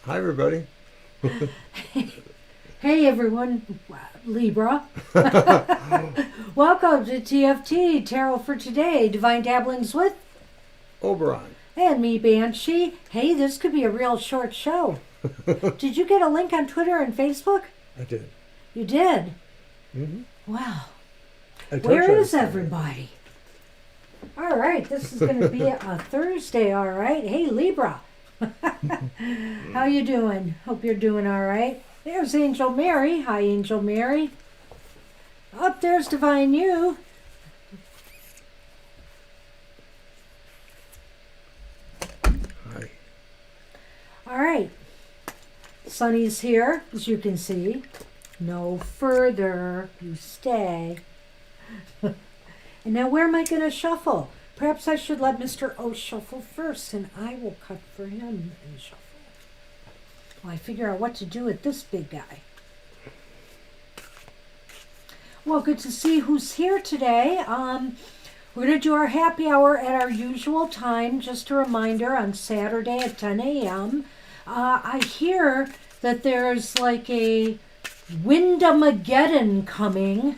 Hi, everybody. Hey everyone, Libra. Welcome to TFT, Tarot for Today, Divine Dabblings with, Oberon. and me, Banshee. Hey, this could be a real short show. Did you get a link on Twitter and Facebook? I did. You did? Mm-hmm. Wow. I told Where you I is was everybody? All right, this is going to be a Thursday, all right. Hey, Libra. How you doing? Hope you're doing all right. There's Angel Mary. Hi, Angel Mary. Up there's Divine You. Hi. All right. Sunny's here, as you can see. No further. You stay. And now where am I going to shuffle? Perhaps I should let Mr. O shuffle first, and I will cut for him and shuffle. Well, I figure out what to do with this big guy. Well, good to see who's here today. We're going to do our happy hour at our usual time. Just a reminder, on Saturday at 10 a.m. I hear that there's like a Windamageddon coming.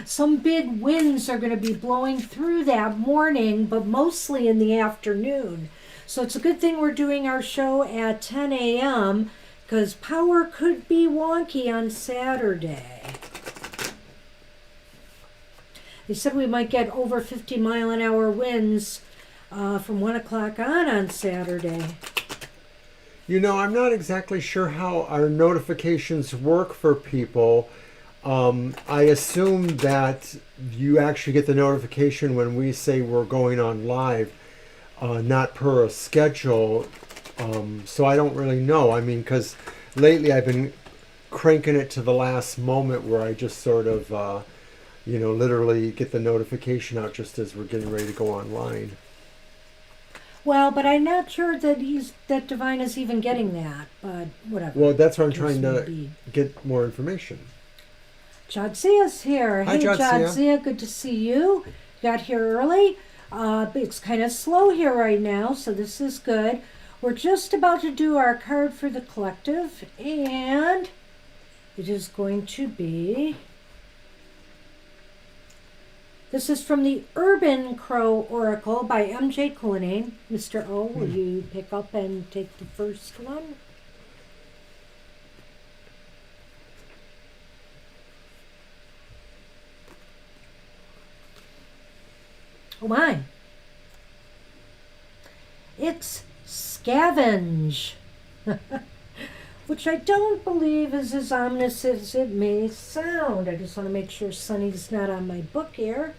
Some big winds are going to be blowing through that morning, but mostly in the afternoon. So it's a good thing we're doing our show at 10 a.m. because power could be wonky on Saturday. They said we might get over 50-mile-an-hour winds from 1 o'clock on Saturday. You know, I'm not exactly sure how our notifications work for people. I assume that you actually get the notification when we say we're going on live, not per a schedule. So I don't really know. I mean, because lately I've been cranking it to the last moment where I just sort of, literally get the notification out just as we're getting ready to go online. Well, but I'm not sure that Divine is even getting that, but whatever. Well, that's why I'm Case trying may to be. get more information. Jadzia's here. Hi, Hey, Jadzia. Jadzia, good to see you. Got here early. It's kind of slow here right now, so this is good. We're just about to do our card for the collective, and it is going to be... This is from the Urban Crow Oracle by M.J. Cullinane. Mr. O, will you pick up and take the first one? Oh my. It's scavenge. Which I don't believe is as ominous as it may sound. I just want to make sure Sunny's not on my book here.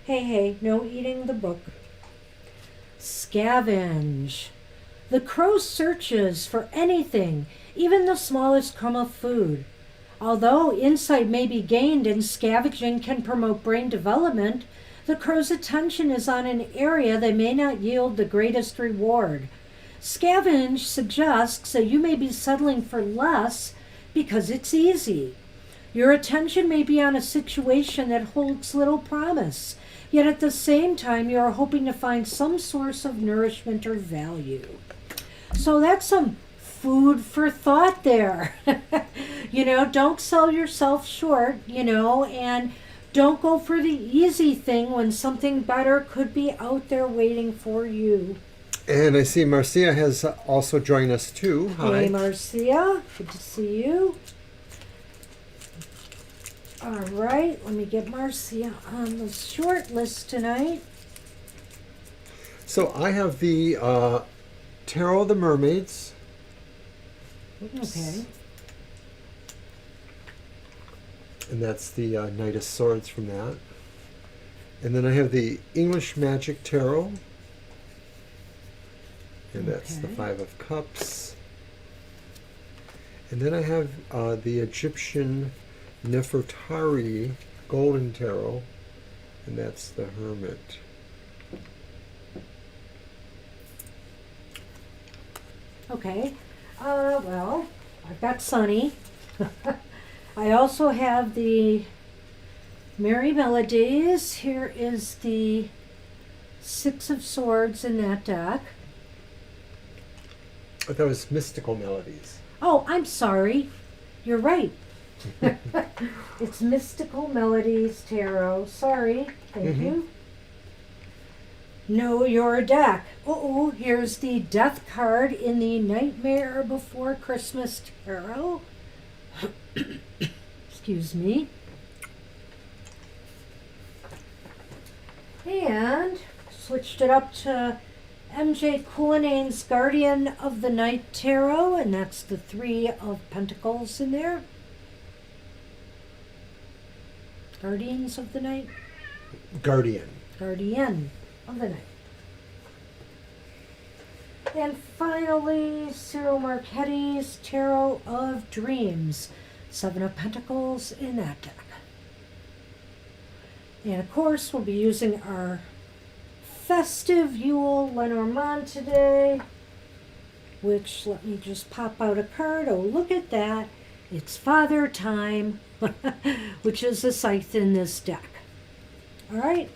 Hey, no eating the book. Scavenge. The crow searches for anything, even the smallest crumb of food. Although insight may be gained and scavenging can promote brain development, the crow's attention is on an area that may not yield the greatest reward. Scavenge suggests that you may be settling for less because it's easy. Your attention may be on a situation that holds little promise, yet at the same time you are hoping to find some source of nourishment or value. So that's some food for thought there. Don't sell yourself short, and don't go for the easy thing when something better could be out there waiting for you. And I see Marcia has also joined us too. Hi. Hey, Marcia. Good to see you. All right, let me get Marcia on the short list tonight. So I have the Tarot of the Mermaids. Oops. Okay. And that's the Knight of Swords from that. And then I have the English Magic Tarot. And that's the Okay. Five of Cups. And then I have the Egyptian Nefertari Golden Tarot. And that's the Hermit. Okay. Well, I've got Sunny. I also have the Merry Melodies. Here is the Six of Swords in that deck. I thought it was mystical melodies. Oh, I'm sorry. You're right. It's Mystical Melodies Tarot. Sorry. Thank you. Know your deck. Uh-oh, here's the Death card in the Nightmare Before Christmas Tarot. Excuse me. And switched it up to MJ Cullinane's Guardian of the Night Tarot, and that's the 3 of Pentacles in there. Guardians of the Night? Guardian. Guardian of the Night. And finally, Cyril Marchetti's Tarot of Dreams. 7 of Pentacles in that deck. And of course, we'll be using our festive Yule Lenormand today, which, let me just pop out a card. Oh, look at that. It's Father Time, which is a scythe in this deck. All right.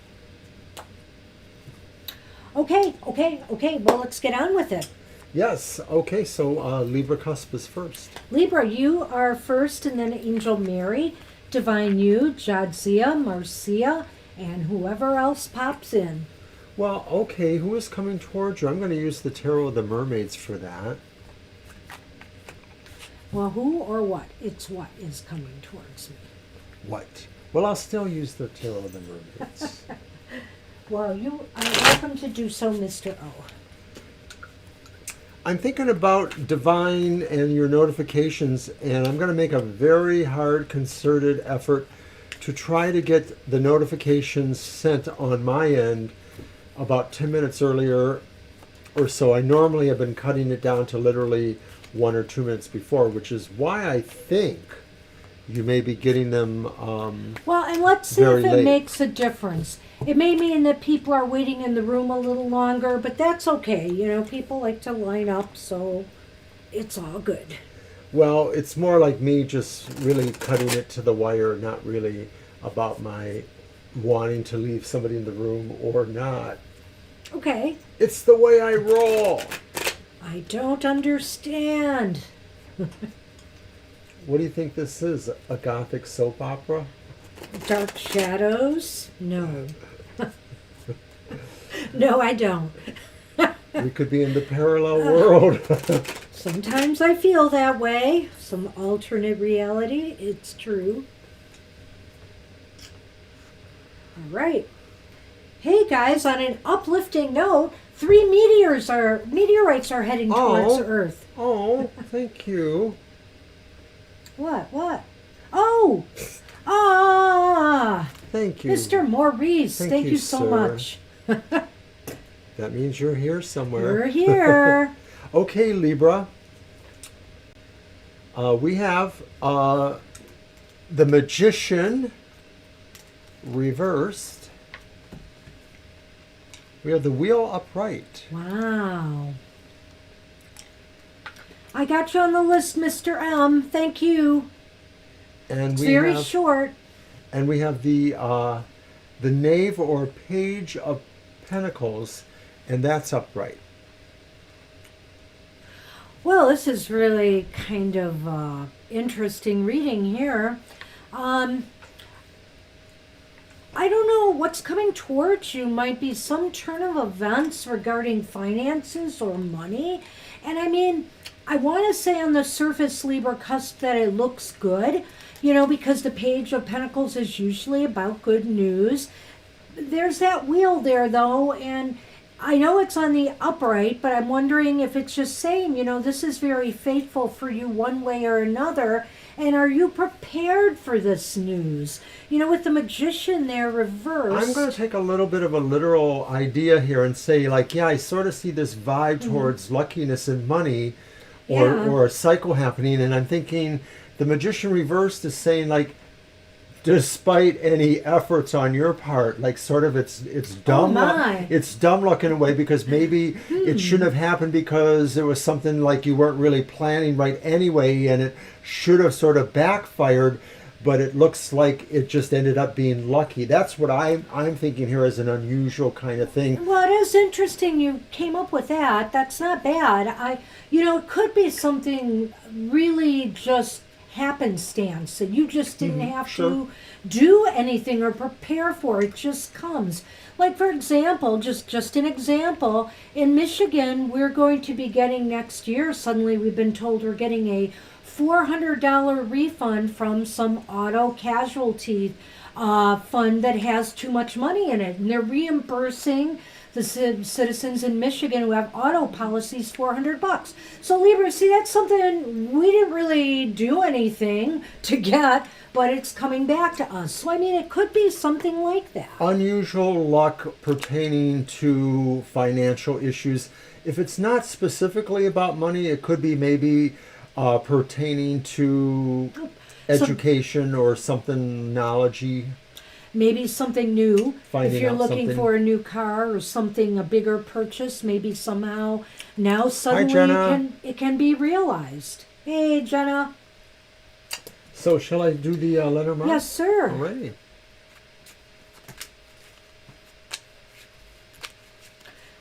Okay. Well, let's get on with it. Yes. Okay. So Libra cusp is first. Libra, you are first, and then Angel Mary, Divine You, Jadzia, Marcia, and whoever else pops in. Well, okay. Who is coming towards you? I'm going to use the Tarot of the Mermaids for that. Well, who or what? It's what is coming towards me. What? Well, I'll still use the Tarot of the Mermaids. Well, you are welcome to do so, Mr. O. I'm thinking about Divine and your notifications, and I'm going to make a very hard, concerted effort to try to get the notifications sent on my end about 10 minutes earlier or so. I normally have been cutting it down to literally 1 or 2 minutes before, which is why I think you may be getting them well, and let's see very if it late. makes a difference. It may mean that people are waiting in the room a little longer, but that's okay. You know, people like to line up, so it's all good. Well, it's more like me just really cutting it to the wire, not really about my wanting to leave somebody in the room or not. Okay. It's the way I roll. I don't understand. What do you think this is? A gothic soap opera? Dark Shadows? No. No, I don't. We could be in the parallel world. Sometimes I feel that way. Some alternate reality. It's true. All right. Hey guys, on an uplifting note, 3 meteorites are heading towards Earth. Oh, thank you. What? Oh! Ah! Thank you. Mr. Maurice, thank you so sir. much. That means you're here somewhere. You're here. Okay, Libra. We have the Magician reversed. We have the Wheel upright. Wow. I got you on the list, Mr. M. Thank you. And It's we very have, short. And we have the Knave or Page of Pentacles, and that's upright. Well, this is really kind of interesting reading here. I don't know what's coming towards you. Might be some turn of events regarding finances or money. And I mean, I want to say on the surface, Libra cusp, that it looks good, you know, because the Page of Pentacles is usually about good news. There's that wheel there, though, and I know it's on the upright, but I'm wondering if it's just saying, you know, this is very fateful for you one way or another. And are you prepared for this news? You know, with the Magician there reversed. I'm going to take a little bit of a literal idea here and say, like, yeah, I sort of see this vibe towards luckiness and money or a cycle happening. And I'm thinking the Magician reversed is saying, like, despite any efforts on your part, like sort of it's dumb. It's dumb luck in a way, because maybe it shouldn't have happened because it was something like you weren't really planning right anyway, and it should have sort of backfired. but it looks like it just ended up being lucky. That's what I'm thinking here as an unusual kind of thing. Well, it is interesting you came up with that. That's not bad. It could be something really just happenstance that you just didn't have sure. to do anything or prepare for. It just comes. Like, for example, just an example, in Michigan, we're going to be getting next year, suddenly we've been told we're getting a $400 refund from some auto casualty fund that has too much money in it. And they're reimbursing the citizens in Michigan who have auto policies $400. So Libra, see, that's something we didn't really do anything to get, but it's coming back to us. So I mean, it could be something like that. Unusual luck pertaining to financial issues. If it's not specifically about money, it could be maybe pertaining to education or something knowledgey. Maybe something new. Finding if you're out looking something. for a new car or something, a bigger purchase, maybe somehow now suddenly Jenna. it can be realized. Hey, Jenna. So shall I do the Lenormand? Yes, sir. Alrighty.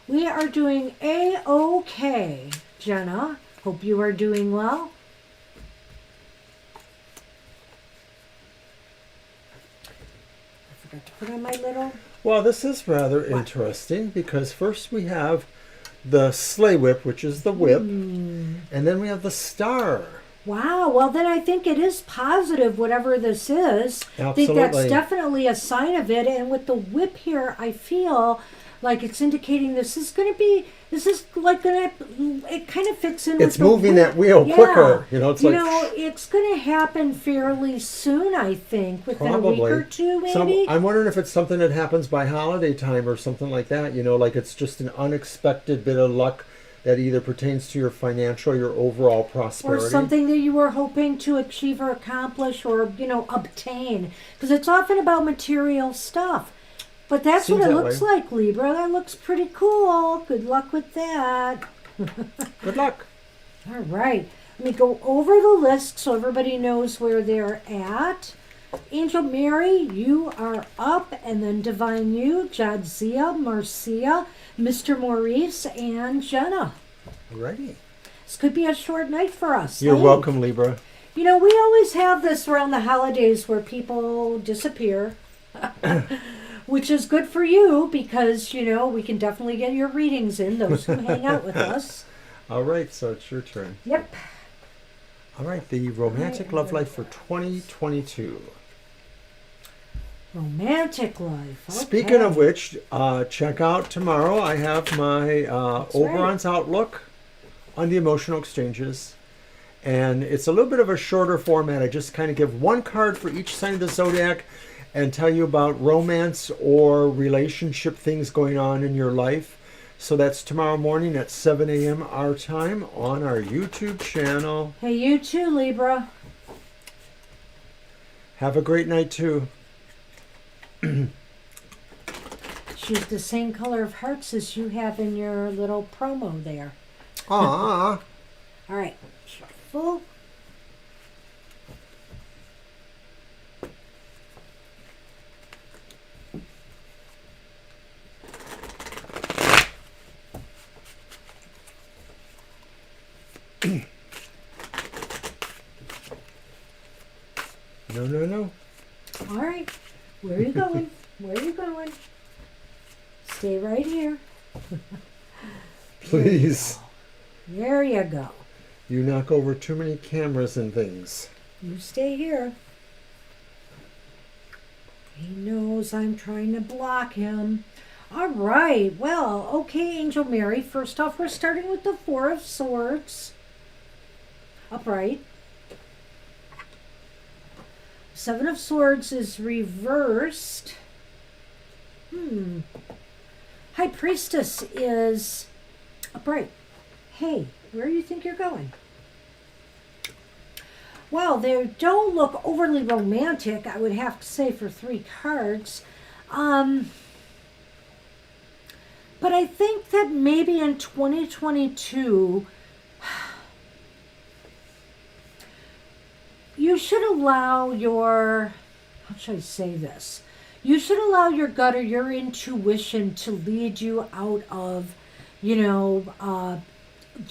We are doing A-OK, Jenna. Hope you are doing well. I forgot to put on my little... Well, this is rather interesting because first we have the sleigh whip, which is the whip, and then we have the star. Wow, well then I think it is positive, whatever this is. Absolutely. I think that's definitely a sign of it. And with the whip here, I feel like it's indicating this is like gonna, it kind of fits in with It's moving that wheel quicker. It's it's gonna happen fairly soon, I think, within a week or two, maybe. So I'm wondering if it's something that happens by holiday time or something like that, like it's just an unexpected bit of luck that either pertains to your financial or your overall prosperity. Or something that you were hoping to achieve or accomplish or, obtain. Because it's often about material stuff. But that's Seems what it that looks way. like, Libra. That looks pretty cool. Good luck with that. Good luck. All right. Let me go over the list so everybody knows where they're at. Angel Mary, you are up. And then Divine You, Jadzia, Marcia, Mr. Maurice, and Jenna. Alrighty. This could be a short night for us. You're Hey. welcome, Libra. We always have this around the holidays where people disappear, which is good for you because, we can definitely get your readings in, those who hang out with us. All right, so it's your turn. Yep. All right, the romantic love life for 2022. Romantic life. Okay. Speaking of which, check out tomorrow. I have my Oberon's Outlook on the emotional exchanges. And it's a little bit of a shorter format. I just kind of give one card for each sign of the zodiac and tell you about romance or relationship things going on in your life. So that's tomorrow morning at 7 a.m. our time on our YouTube channel. Hey, you too, Libra. Have a great night, too. She's the same color of hearts as you have in your little promo there. Aww. All right. Shuffle. No. All right. Where are you going? Where are you going? Stay right here. Please. There you go. You knock over too many cameras and things. You stay here. He knows I'm trying to block him. All right. Well, okay, Angel Mary. First off, we're starting with the Four of Swords. Upright. Seven of Swords is reversed. High Priestess is upright. Hey, where do you think you're going? Well, they don't look overly romantic, I would have to say, for 3 cards. But I think that maybe in 2022, you should allow your, how should I say this? You should allow your gut or your intuition to lead you out of, to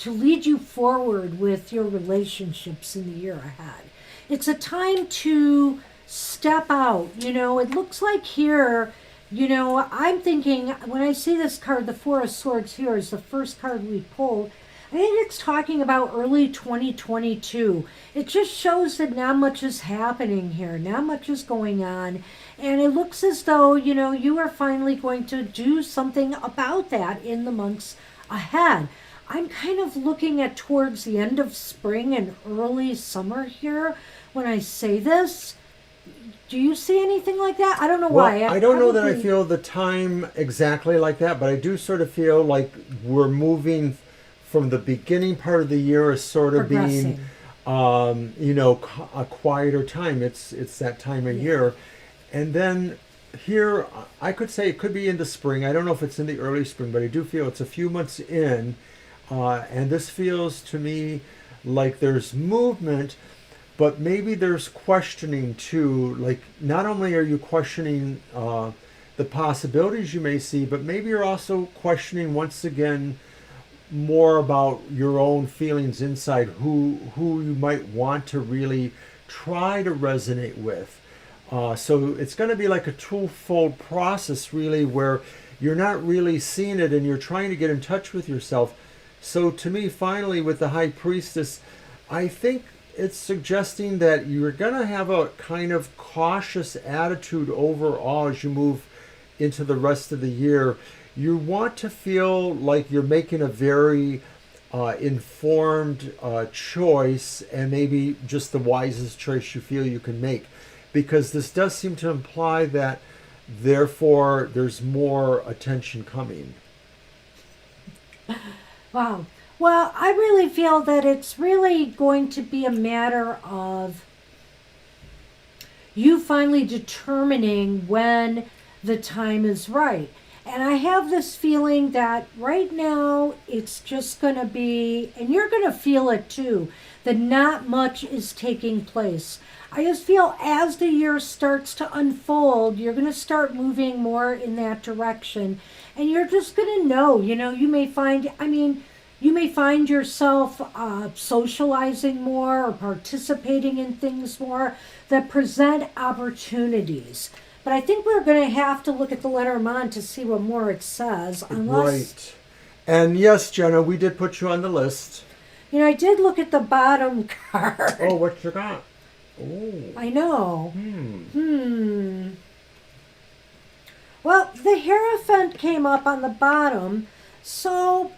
lead you forward with your relationships in the year ahead. It's a time to step out. It looks like here, I'm thinking when I see this card, the Four of Swords here is the first card we pulled. I think it's talking about early 2022. It just shows that not much is happening here. Not much is going on. And it looks as though, you are finally going to do something about that in the months ahead. I'm kind of looking at towards the end of spring and early summer here when I say this. Do you see anything like that? I don't know why. I don't know that I feel the time exactly like that, but I do sort of feel like we're moving from the beginning part of the year as sort of being, a quieter time. It's that time of year. And then here, I could say it could be into spring. I don't know if it's in the early spring, but I do feel it's a few months in. And this feels to me like there's movement, but maybe there's questioning too. Like, not only are you questioning the possibilities you may see, but maybe you're also questioning once again more about your own feelings inside, who you might want to really try to resonate with. So it's going to be like a twofold process, really, where you're not really seeing it and you're trying to get in touch with yourself. So to me, finally, with the High Priestess, I think it's suggesting that you're going to have a kind of cautious attitude overall as you move into the rest of the year. You want to feel like you're making a very informed choice, and maybe just the wisest choice you feel you can make. Because this does seem to imply that, therefore, there's more attention coming. Wow. Well, I really feel that it's really going to be a matter of you finally determining when the time is right. And I have this feeling that right now it's just going to be, and you're going to feel it too, that not much is taking place. I just feel as the year starts to unfold, you're going to start moving more in that direction. And you're just going to know, you may find yourself socializing more or participating in things more that present opportunities. But I think we're going to have to look at the Lenormand to see what more it says. Right. And yes, Jenna, we did put you on the list. I did look at the bottom card. Oh, what you got? Oh. I know. Well, the Hierophant came up on the bottom, so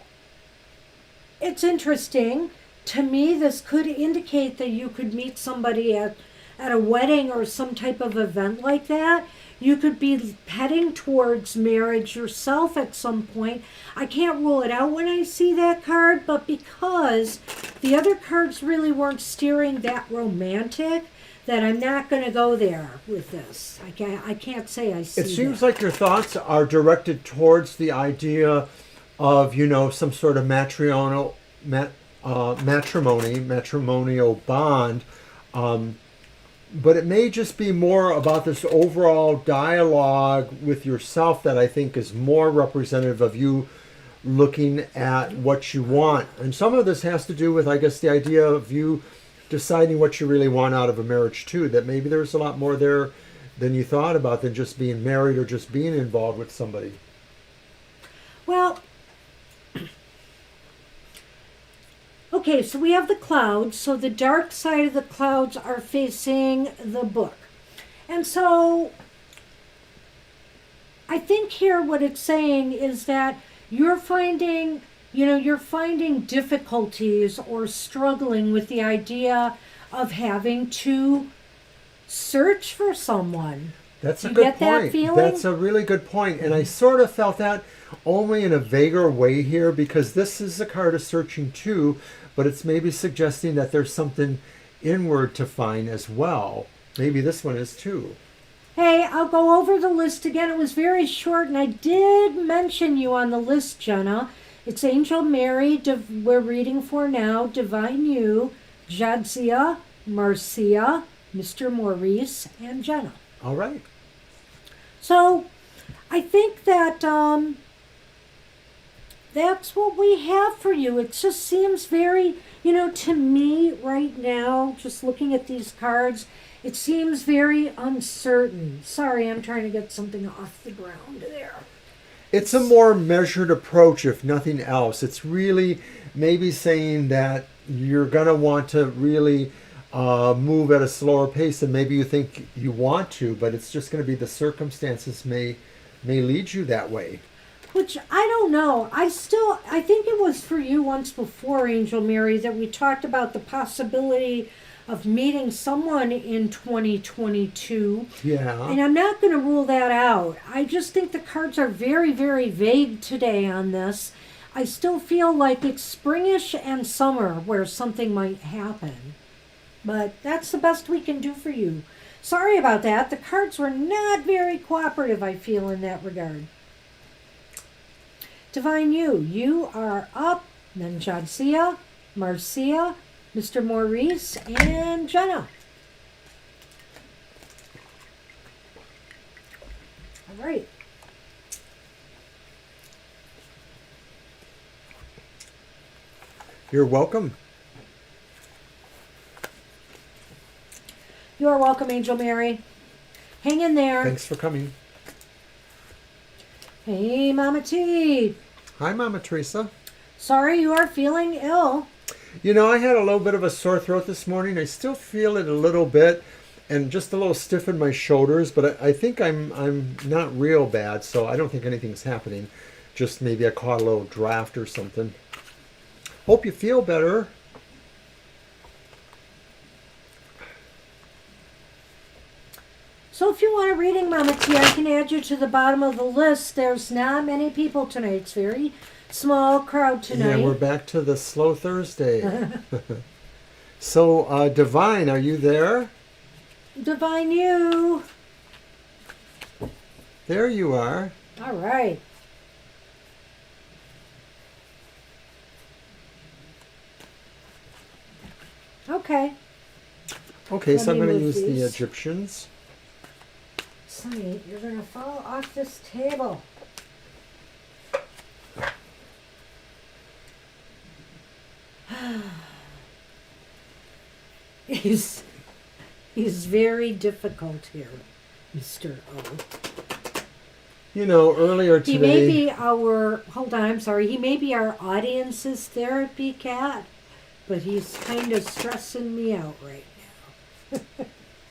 it's interesting. To me, this could indicate that you could meet somebody at a wedding or some type of event like that. You could be heading towards marriage yourself at some point. I can't rule it out when I see that card, but because the other cards really weren't steering that romantic, that I'm not going to go there with this. I can't say I see it. It seems that. like your thoughts are directed towards the idea of, some sort of matrimonial bond. But it may just be more about this overall dialogue with yourself that I think is more representative of you looking at what you want. And some of this has to do with, I guess, the idea of you deciding what you really want out of a marriage too, that maybe there's a lot more there than you thought about than just being married or just being involved with somebody. Well, okay, so we have the clouds. So the dark side of the clouds are facing the book. And so I think here what it's saying is that you're finding difficulties or struggling with the idea of having to search for someone. That's a you good get point. That feeling? That's a really good point. And I sort of felt that only in a vaguer way here, because this is a card of searching too, but it's maybe suggesting that there's something inward to find as well. Maybe this one is too. Hey, I'll go over the list again. It was very short, and I did mention you on the list, Jenna. It's Angel Mary, we're reading for now, Divine You, Jadzia, Marcia, Mr. Maurice, and Jenna. All right. So I think that that's what we have for you. It just seems very, to me right now, just looking at these cards, it seems very uncertain. Sorry, I'm trying to get something off the ground there. It's a more measured approach, if nothing else. It's really maybe saying that you're going to want to really move at a slower pace than maybe you think you want to, but it's just going to be the circumstances may lead you that way. Which I don't know. I think it was for you once before, Angel Mary, that we talked about the possibility of meeting someone in 2022. Yeah. And I'm not going to rule that out. I just think the cards are very, very vague today on this. I still feel like it's springish and summer where something might happen. But that's the best we can do for you. Sorry about that. The cards were not very cooperative, I feel, in that regard. Divine you are up. Then Jadsia, Marcia, Mr. Maurice, and Jenna. All right. You're welcome. You are welcome, Angel Mary. Hang in there. Thanks for coming. Hey, Mama T. Hi, Mama Teresa. Sorry you are feeling ill. I had a little bit of a sore throat this morning. I still feel it a little bit and just a little stiff in my shoulders, but I think I'm not real bad, so I don't think anything's happening. Just maybe I caught a little draft or something. Hope you feel better. So if you want a reading, Mama T, I can add you to the bottom of the list. There's not many people tonight. It's very small crowd tonight. Yeah, we're back to the slow Thursday. So, Divine, are you there? Divine you. There you are. All right. Okay. Okay, so I'm Let me going to move use the these. Egyptians. Sonny, you're going to fall off this table. He's very difficult here, Mr. O. Earlier today... He may be he may be our audience's therapy cat, but he's kind of stressing me out right now.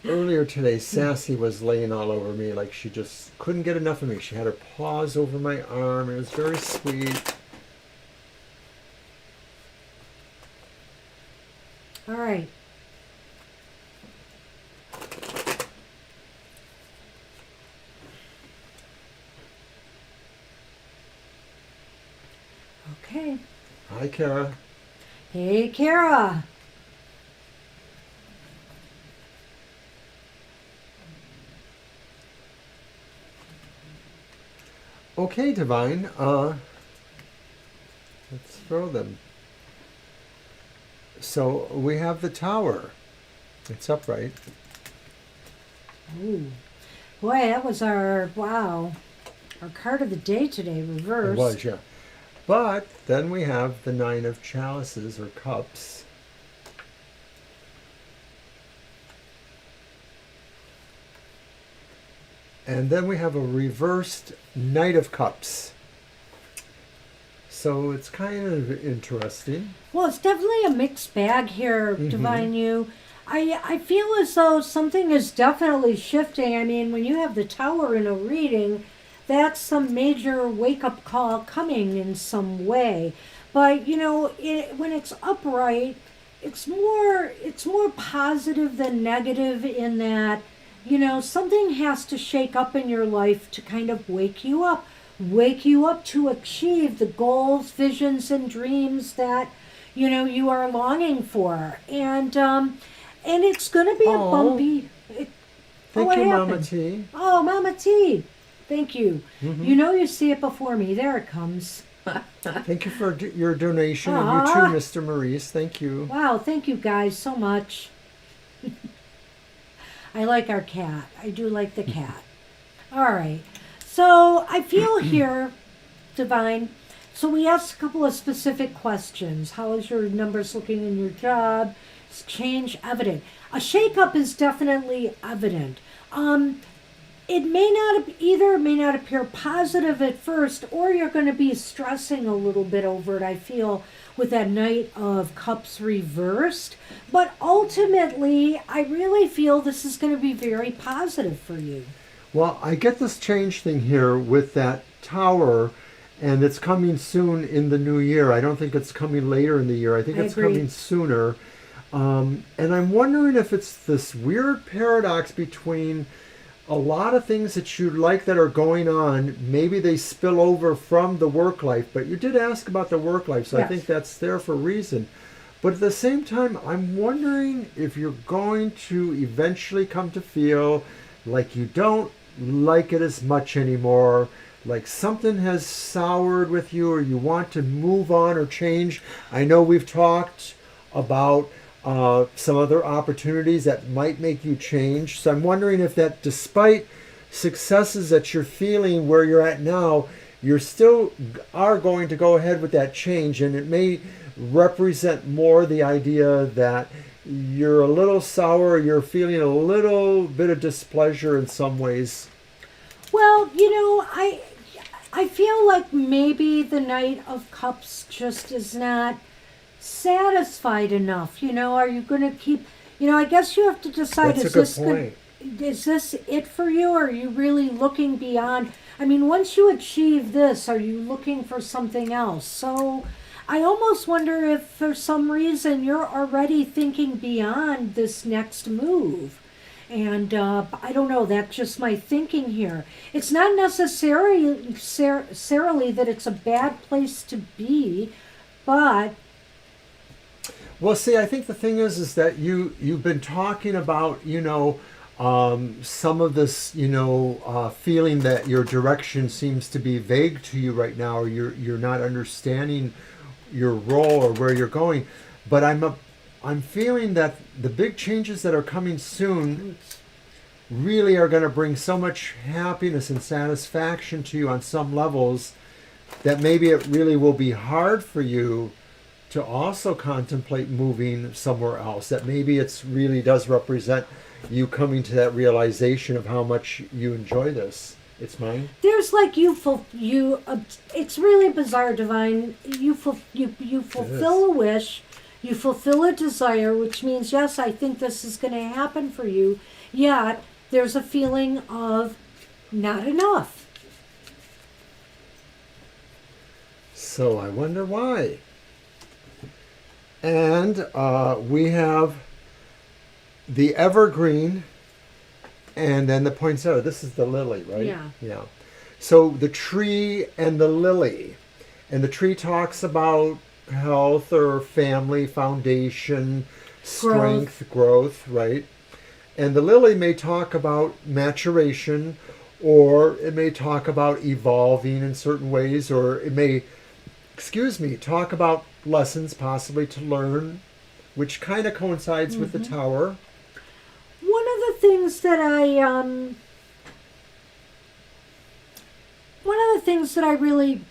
Earlier today, Sassy was laying all over me like she just couldn't get enough of me. She had her paws over my arm. It was very sweet. All right. Okay. Hi, Kara. Hey, Kara. Okay, Divine. Let's throw them. So we have the Tower. It's upright. Ooh. Boy, that was our card of the day today, reversed. It was, yeah. But then we have the Nine of Chalices or Cups. And then we have a reversed Knight of Cups. So it's kind of interesting. Well, it's definitely a mixed bag here, Divine You. I feel as though something is definitely shifting. I mean, when you have the Tower in a reading, that's some major wake-up call coming in some way. But, when it's upright, it's more positive than negative in that, something has to shake up in your life to kind of wake you up to achieve the goals, visions, and dreams that, you are longing for. And it's going to be a bumpy... Thank you, Mama T. Oh, Mama T. Thank you. You see it before me. There it comes. Thank you for your donation. And you too, Mr. Maurice. Thank you. Wow, thank you guys so much. I like our cat. I do like the cat. All right. So I feel here, Divine. So we asked a couple of specific questions. How is your numbers looking in your job? Is change evident? A shakeup is definitely evident. It may not appear positive at first, or you're going to be stressing a little bit over it. I feel with that Knight of Cups reversed, but ultimately, I really feel this is going to be very positive for you. Well, I get this change thing here with that Tower, and it's coming soon in the new year. I don't think it's coming later in the year. I think I it's agree. coming sooner. And I'm wondering if it's this weird paradox between a lot of things that you like that are going on. Maybe they spill over from the work life, but you did ask about the work life, so I Yes. think that's there for a reason. But at the same time, I'm wondering if you're going to eventually come to feel like you don't like it as much anymore, like something has soured with you, or you want to move on or change. I know we've talked about some other opportunities that might make you change. So I'm wondering if that, despite successes that you're feeling where you're at now, you're still are going to go ahead with that change, and it may represent more the idea that you're a little sour, you're feeling a little bit of displeasure in some ways. Well, I feel like maybe the Knight of Cups just is not satisfied enough. Are you going to keep? I guess you have to decide. That's a Is good this point. Is this it for you, or are you really looking beyond? I mean, once you achieve this, are you looking for something else? So, I almost wonder if for some reason you're already thinking beyond this next move. And I don't know, that's just my thinking here. It's not necessarily that it's a bad place to be, but Well, see, I think the thing is that you've been talking about, some of this, feeling that your direction seems to be vague to you right now, or you're not understanding your role or where you're going. But I'm feeling that the big changes that are coming soon really are going to bring so much happiness and satisfaction to you on some levels that maybe it really will be hard for you to also contemplate moving somewhere else. That maybe it's really does represent you coming to that realization of how much you enjoy this. It's mine. there's like it's really bizarre, Divine. You fulfill a wish, you fulfill a desire, which means, yes, I think this is going to happen for you, yet there's a feeling of not enough. So I wonder why. And we have the evergreen, and then the poinsettia. This is the lily, right? Yeah. Yeah. So the tree and the lily. And the tree talks about health or family, foundation, strength, growth, right? And the lily may talk about maturation, or it may talk about evolving in certain ways, or it may, talk about lessons possibly to learn, which kind of coincides with the tower. One of the things that I really,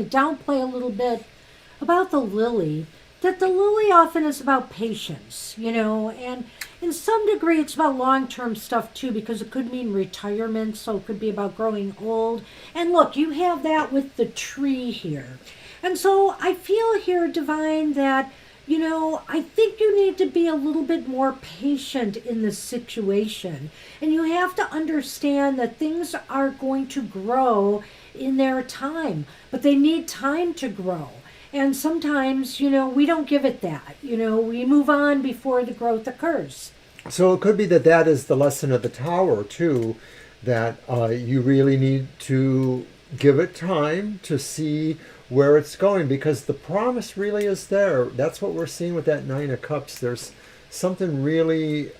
downplay a little bit about the lily, that the lily often is about patience, and in some degree it's about long-term stuff too, because it could mean retirement, so it could be about growing old. And look, you have that with the tree here. And so I feel here, Divine, that I think you need to be a little bit more patient in this situation. And you have to understand that things are going to grow in their time, but they need time to grow. And sometimes, we don't give it that. We move on before the growth occurs. So it could be that that is the lesson of the tower too, that you really need to give it time to see where it's going, because the promise really is there. That's what we're seeing with that Nine of Cups. There's something really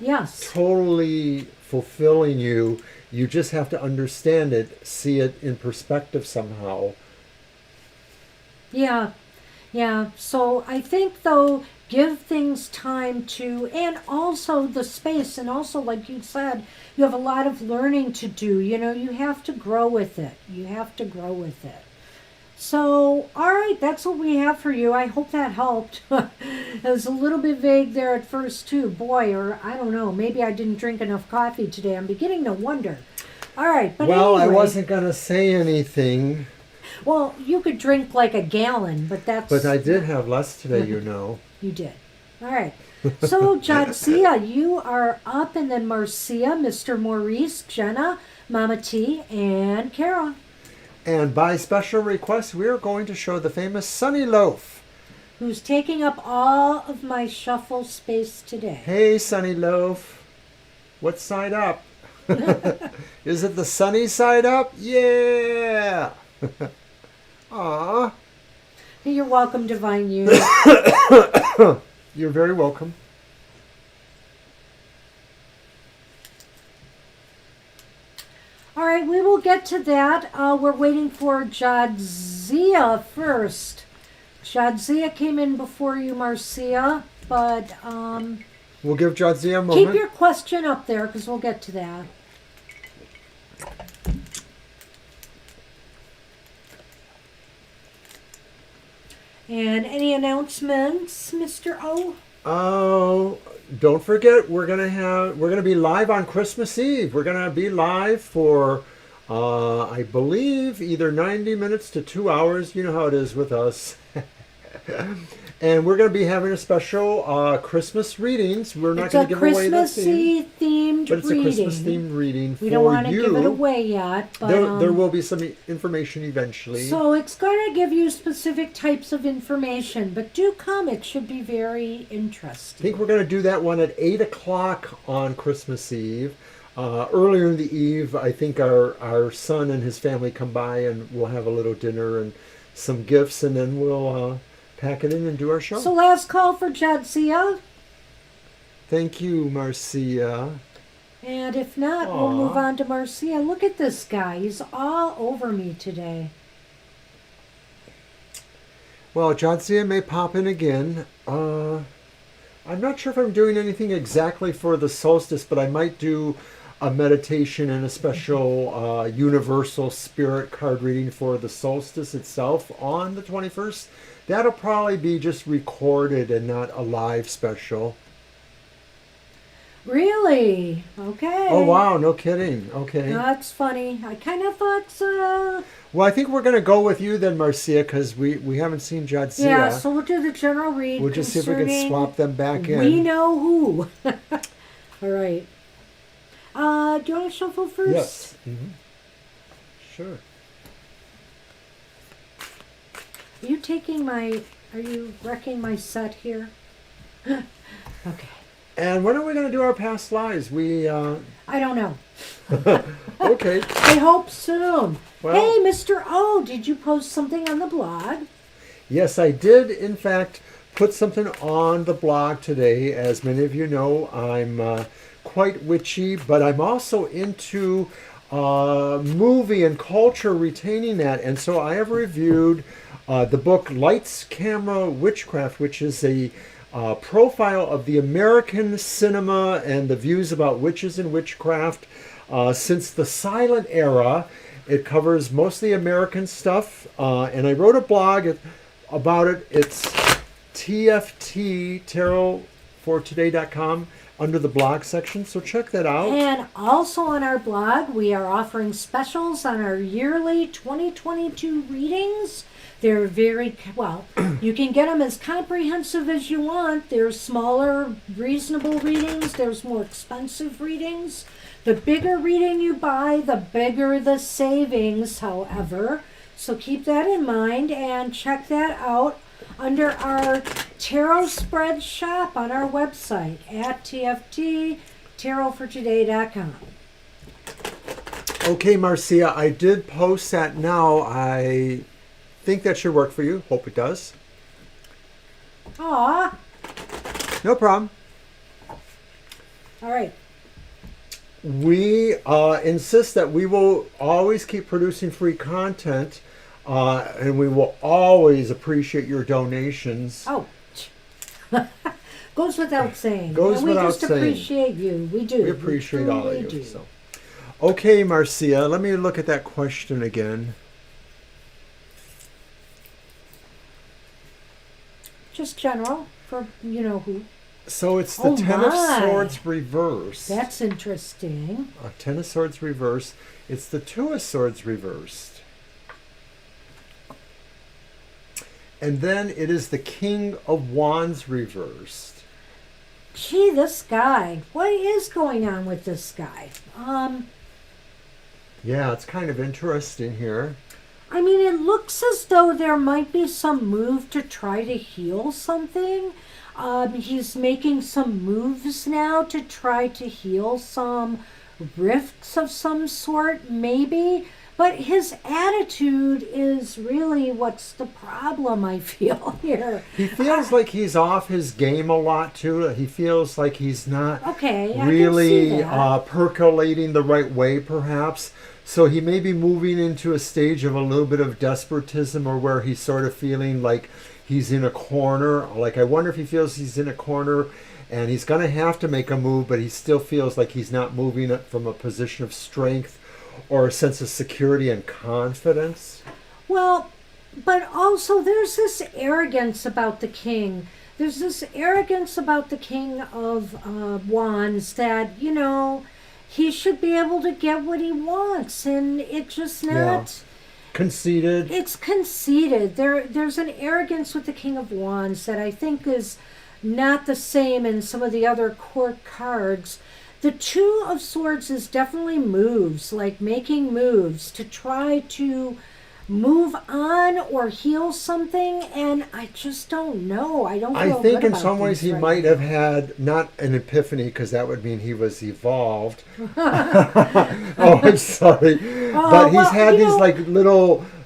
Yes. totally fulfilling you. You just have to understand it, see it in perspective somehow. Yeah. Yeah. So I think, though, give things time to, and also the space, and also, like you said, you have a lot of learning to do. You know, you have to grow with it. You have to grow with it. So, all right, that's what we have for you. I hope that helped. It was a little bit vague there at first, too. Boy, or I don't know, maybe I didn't drink enough coffee today. I'm beginning to wonder. All right, but well, anyway, I wasn't going to say anything. well, you could drink like a gallon, but that's... But I did have less today, you know. You did. All right. So, Jadzia, you are up, and then Marcia, Mr. Maurice, Jenna, Mama T, and Kara. And by special request, we are going to show the famous Sunny Loaf. Who's taking up all of my shuffle space today. Hey, Sunny Loaf. What side up? Is it the sunny side up? Yeah! Aw. You're welcome, Divine You. You're very welcome. All right, we will get to that. We're waiting for Jadzia first. Jadzia came in before you, Marcia, but We'll give Jadzia a moment. keep your question up there because we'll get to that. And any announcements, Mr. O? Oh, don't forget we're gonna be live on Christmas Eve. We're gonna be live for I believe either 90 minutes to 2 hours. You know how it is with us. And we're going to be having a special Christmas readings. We're not going to give away the theme, themed but it's reading. a Christmas themed reading for We you. don't want to give it away yet, but There will be some information eventually. so it's going to give you specific types of information, but do come. It should be very I interesting. think we're going to do that one at 8 o'clock on Christmas Eve. Earlier in the eve, I think our son and his family come by and we'll have a little dinner and some gifts, and then we'll pack it in and do our show. So last call for Jadzia, Thank you, Marcia. and if not, we'll Aw. move on to Marcia. Look at this guy. He's all over me today. Well, Jadzia may pop in again. I'm not sure if I'm doing anything exactly for the solstice, but I might do a meditation and a special universal spirit card reading for the solstice itself on the 21st. That'll probably be just recorded and not a live special. Really? Okay. Oh, wow, no kidding. Okay. That's funny. I kind of thought, Well, I think we're going to go with you then, Marcia, because we haven't seen Jadzia. yeah, so we'll do the general read. We'll just see if we can concerning swap them back in. We know who. All right. Do you want to shuffle first? Yes. Mm-hmm. Sure. Are you wrecking my set here? Okay. And when are we going to do our past lives? I don't know. Okay. I hope soon. Well- Hey, Mr. O, did you post something on the blog? Yes, I did, in fact, put something on the blog today. As many of you know, I'm quite witchy, but I'm also into movie and culture, retaining that. And so I have reviewed the book Lights, Camera, Witchcraft, which is a profile of the American cinema and the views about witches and witchcraft since the silent era. It covers mostly American stuff, and I wrote a blog about it. It's TFT, tarotfortoday.com, under the blog section, so check that out. And also on our blog, we are offering specials on our yearly 2022 readings. They're very, well, you can get them as comprehensive as you want. There's smaller, reasonable readings. There's more expensive readings. The bigger reading you buy, the bigger the savings, however. So keep that in mind and check that out under our tarot spread shop on our website at TFT, tarotfortoday.com. Okay, Marcia, I did post that now. I think that should work for you. Hope it does. Aw, No problem. all right. We insist that we will always keep producing free content, and we will always appreciate your donations. Oh, Goes without saying. Goes and we without just saying. appreciate you. We do. We appreciate all of truly you. do. So. Okay, Marcia, let me look at that question again. Just general for you know who. So it's the Oh Ten of my. Swords reversed. That's interesting. Ten of Swords reversed. It's the Two of Swords reversed. And then it is the King of Wands reversed. Gee, this guy. What is going on with this guy? Yeah, it's kind of interesting here. I mean, it looks as though there might be some move to try to heal something. He's making some moves now to try to heal some rifts of some sort, maybe. But his attitude is really what's the problem, I feel, here. He feels like he's off his game a lot, too. He feels like he's not Okay, I really can see that. percolating the right way, perhaps. So he may be moving into a stage of a little bit of despotism, or where he's sort of feeling like he's in a corner. Like, I wonder if he feels he's in a corner and he's going to have to make a move, but he still feels like he's not moving it from a position of strength or a sense of security and confidence. Well, but also there's this arrogance about the king. There's this arrogance about the King of Wands that, you know, he should be able to get what he wants, and it just not. Yeah. Conceited. It's conceited. There's an arrogance with the King of Wands that I think is not the same in some of the other court cards. The Two of Swords is definitely moves, like making moves to try to move on or heal something, and I just don't know. I don't feel I think good in about some ways these he right might now. have had not an epiphany, because that would mean he was evolved. Oh, I'm sorry. But he's well, had you these know- like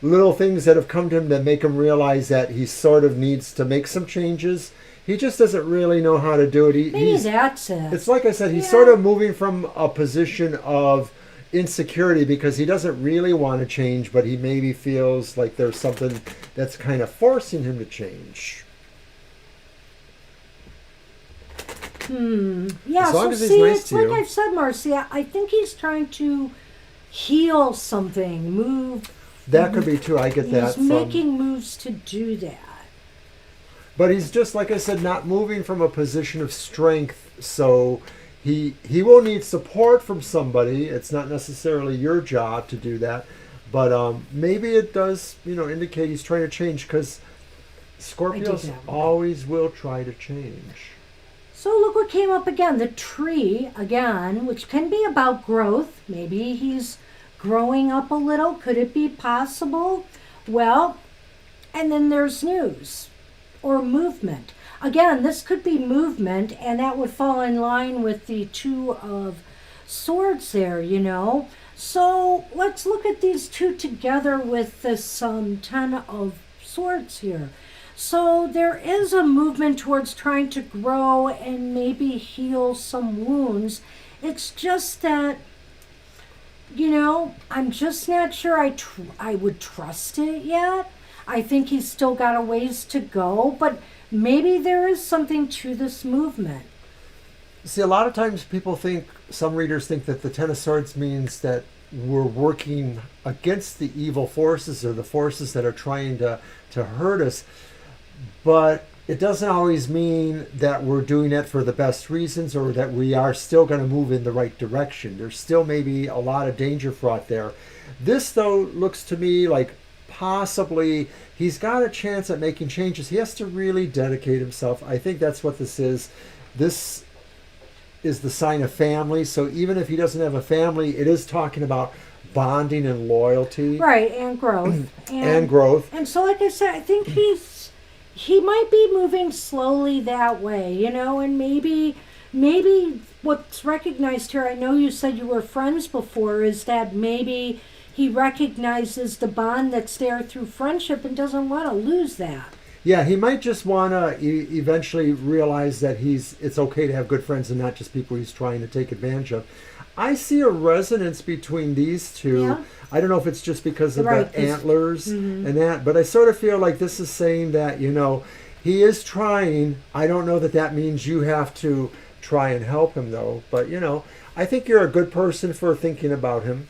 little things that have come to him that make him realize that he sort of needs to make some changes. He just doesn't really know how to do it. Maybe that's it. It's like I said, he's Yeah. sort of moving from a position of insecurity because he doesn't really want to change, but he maybe feels like there's something that's kind of forcing him to change. Yeah, As long so as he's see, nice it's to like you. I've said, Marcia, I think he's trying to heal something, move. That could be too. I get that He's from. making moves to do that. But he's just, like I said, not moving from a position of strength. So he will need support from somebody. It's not necessarily your job to do that. But maybe it does, indicate he's trying to change, because Scorpios that one. always will try to change. So look what came up again. The tree, again, which can be about growth. Maybe he's growing up a little. Could it be possible? Well, and then there's news or movement. Again, this could be movement, and that would fall in line with the Two of Swords there, So let's look at these two together with this Ten of Swords here. So there is a movement towards trying to grow and maybe heal some wounds. It's just that, I'm just not sure I would trust it yet. I think he's still got a ways to go, but maybe there is something to this movement. See, a lot of times some readers think that the Ten of Swords means that we're working against the evil forces or the forces that are trying to hurt us. But it doesn't always mean that we're doing it for the best reasons, or that we are still going to move in the right direction. There's still maybe a lot of danger fraught there. This, though, looks to me like possibly he's got a chance at making changes. He has to really dedicate himself. I think that's what this is. This is the sign of family. So even if he doesn't have a family, it is talking about bonding and loyalty. Right, and growth. And growth. And so, like I said, I think he might be moving slowly that way, and maybe what's recognized here, I know you said you were friends before, is that maybe he recognizes the bond that's there through friendship and doesn't want to lose that. Yeah, he might just want to eventually realize that it's okay to have good friends and not just people he's trying to take advantage of. I see a resonance between these two. Yeah. I don't know if it's just because of Right, the antlers and that, but I sort of feel like this is saying that, He is trying. I don't know that that means you have to try and help him, though. But, I think you're a good person for thinking about him.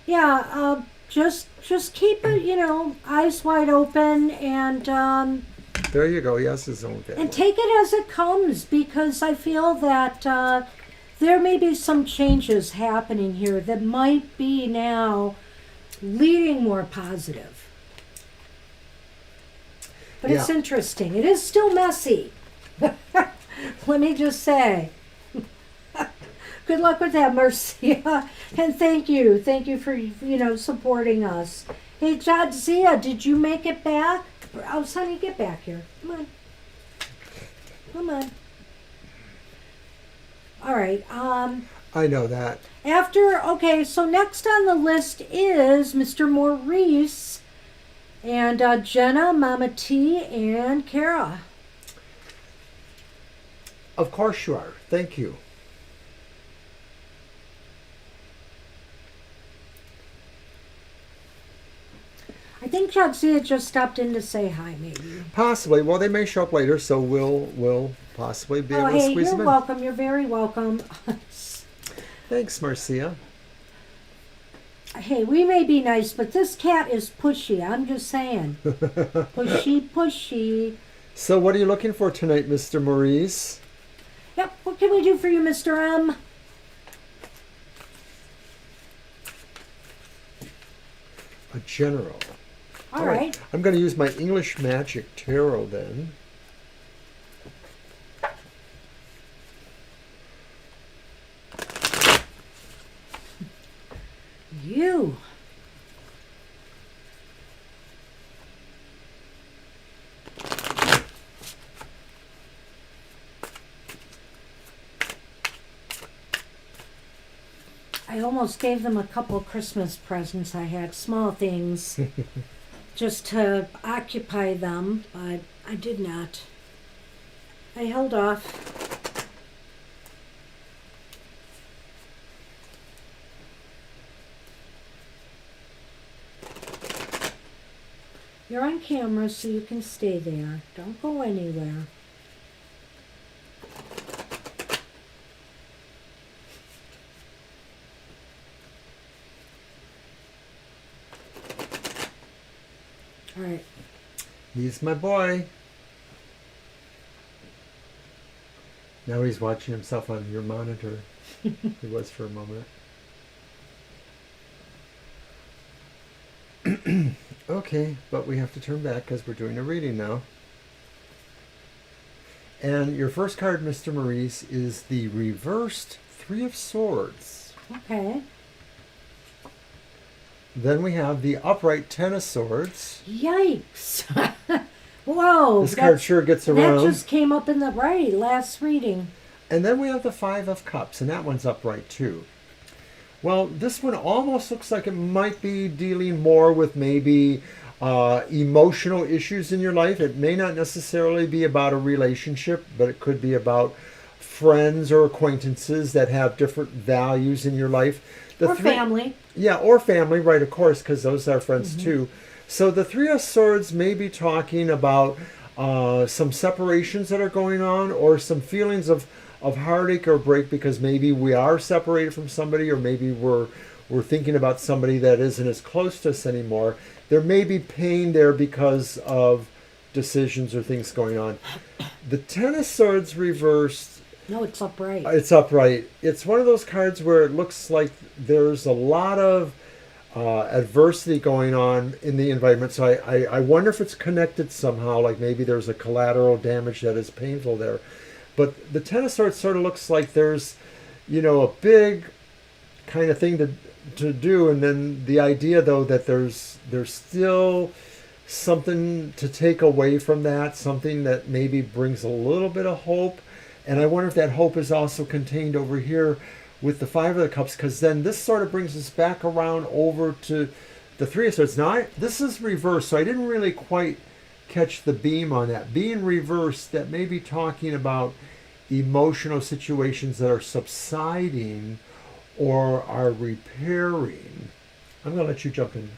Yeah, just keep it, eyes wide open There you go. He has his own family. and take it as it comes, because I feel that there may be some changes happening here that might be now leading more positive. But it's Yeah. interesting. It is still messy. Let me just say. Good luck with that, Marcia. And thank you. Thank you for, supporting us. Hey, Jadzia, did you make it back? Oh, Sonny, get back here. Come on. Come on. All right. I know that. Okay, so next on the list is Mr. Maurice and Jenna, Mama T, and Kara. Of course you are. Thank you. I think Jadzia just stopped in to say hi, maybe. Possibly. Well, they may show up later, so we'll possibly be able to Hey, squeeze you're them in. welcome. You're very welcome. Thanks, Marcia. Hey, we may be nice, but this cat is pushy. I'm just saying. Pushy, pushy. So what are you looking for tonight, Mr. Maurice? Yep, what can we do for you, Mr. M? A general. All right. I'm going to use my English Magic Tarot then. You. I almost gave them a couple Christmas presents I had, small things, just to occupy them, but I did not. I held off. You're on camera, so you can stay there. Don't go anywhere. All right. He's my boy. Now he's watching himself on your monitor. He was for a moment. Okay, but we have to turn back because we're doing a reading now. And your first card, Mr. Maurice, is the reversed Three of Swords. Okay. Then we have the upright Ten of Swords. Yikes. Whoa. This card sure gets around. That just came up in the last reading. And then we have the Five of Cups, and that one's upright too. Well, this one almost looks like it might be dealing more with maybe emotional issues in your life. It may not necessarily be about a relationship, but it could be about friends or acquaintances that have different values in your life. Family. Yeah, or family, right, of course, because those are friends too. So the Three of Swords may be talking about some separations that are going on, or some feelings of heartache or break because maybe we are separated from somebody, or maybe we're thinking about somebody that isn't as close to us anymore. There may be pain there because of decisions or things going on. The Ten of Swords reversed. No, it's upright. It's upright. It's one of those cards where it looks like there's a lot of adversity going on in the environment. So I wonder if it's connected somehow, like maybe there's a collateral damage that is painful there. But the Ten of Swords sort of looks like there's, a big kind of thing to do. And then the idea, though, that there's still something to take away from that, something that maybe brings a little bit of hope. And I wonder if that hope is also contained over here with the Five of the Cups, because then this sort of brings us back around over to the Three of Swords. Now, this is reversed, so I didn't really quite catch the beam on that. Being reversed, that may be talking about emotional situations that are subsiding or are repairing. I'm going to let you jump in.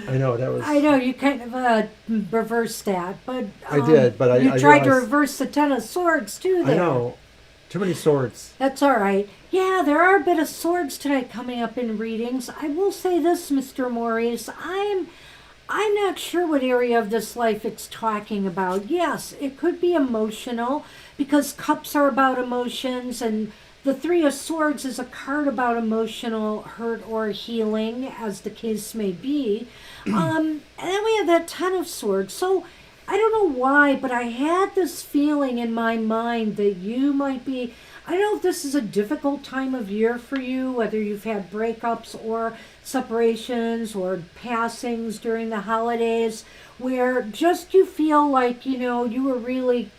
I know that was. I know you kind of reversed that, but I did, but you I tried to realized- reverse the Ten of Swords too. There, I know. Too many swords. that's all right. Yeah, there are a bit of swords tonight coming up in readings. I will say this, Mr. Maurice, I'm not sure what area of this life it's talking about. Yes, it could be emotional because cups are about emotions, and the Three of Swords is a card about emotional hurt or healing, as the case may be. And then we have that Ten of Swords. So I don't know why, but I had this feeling in my mind that you might be. I don't know if this is a difficult time of year for you, whether you've had breakups or separations or passings during the holidays, where just you feel like, you were really.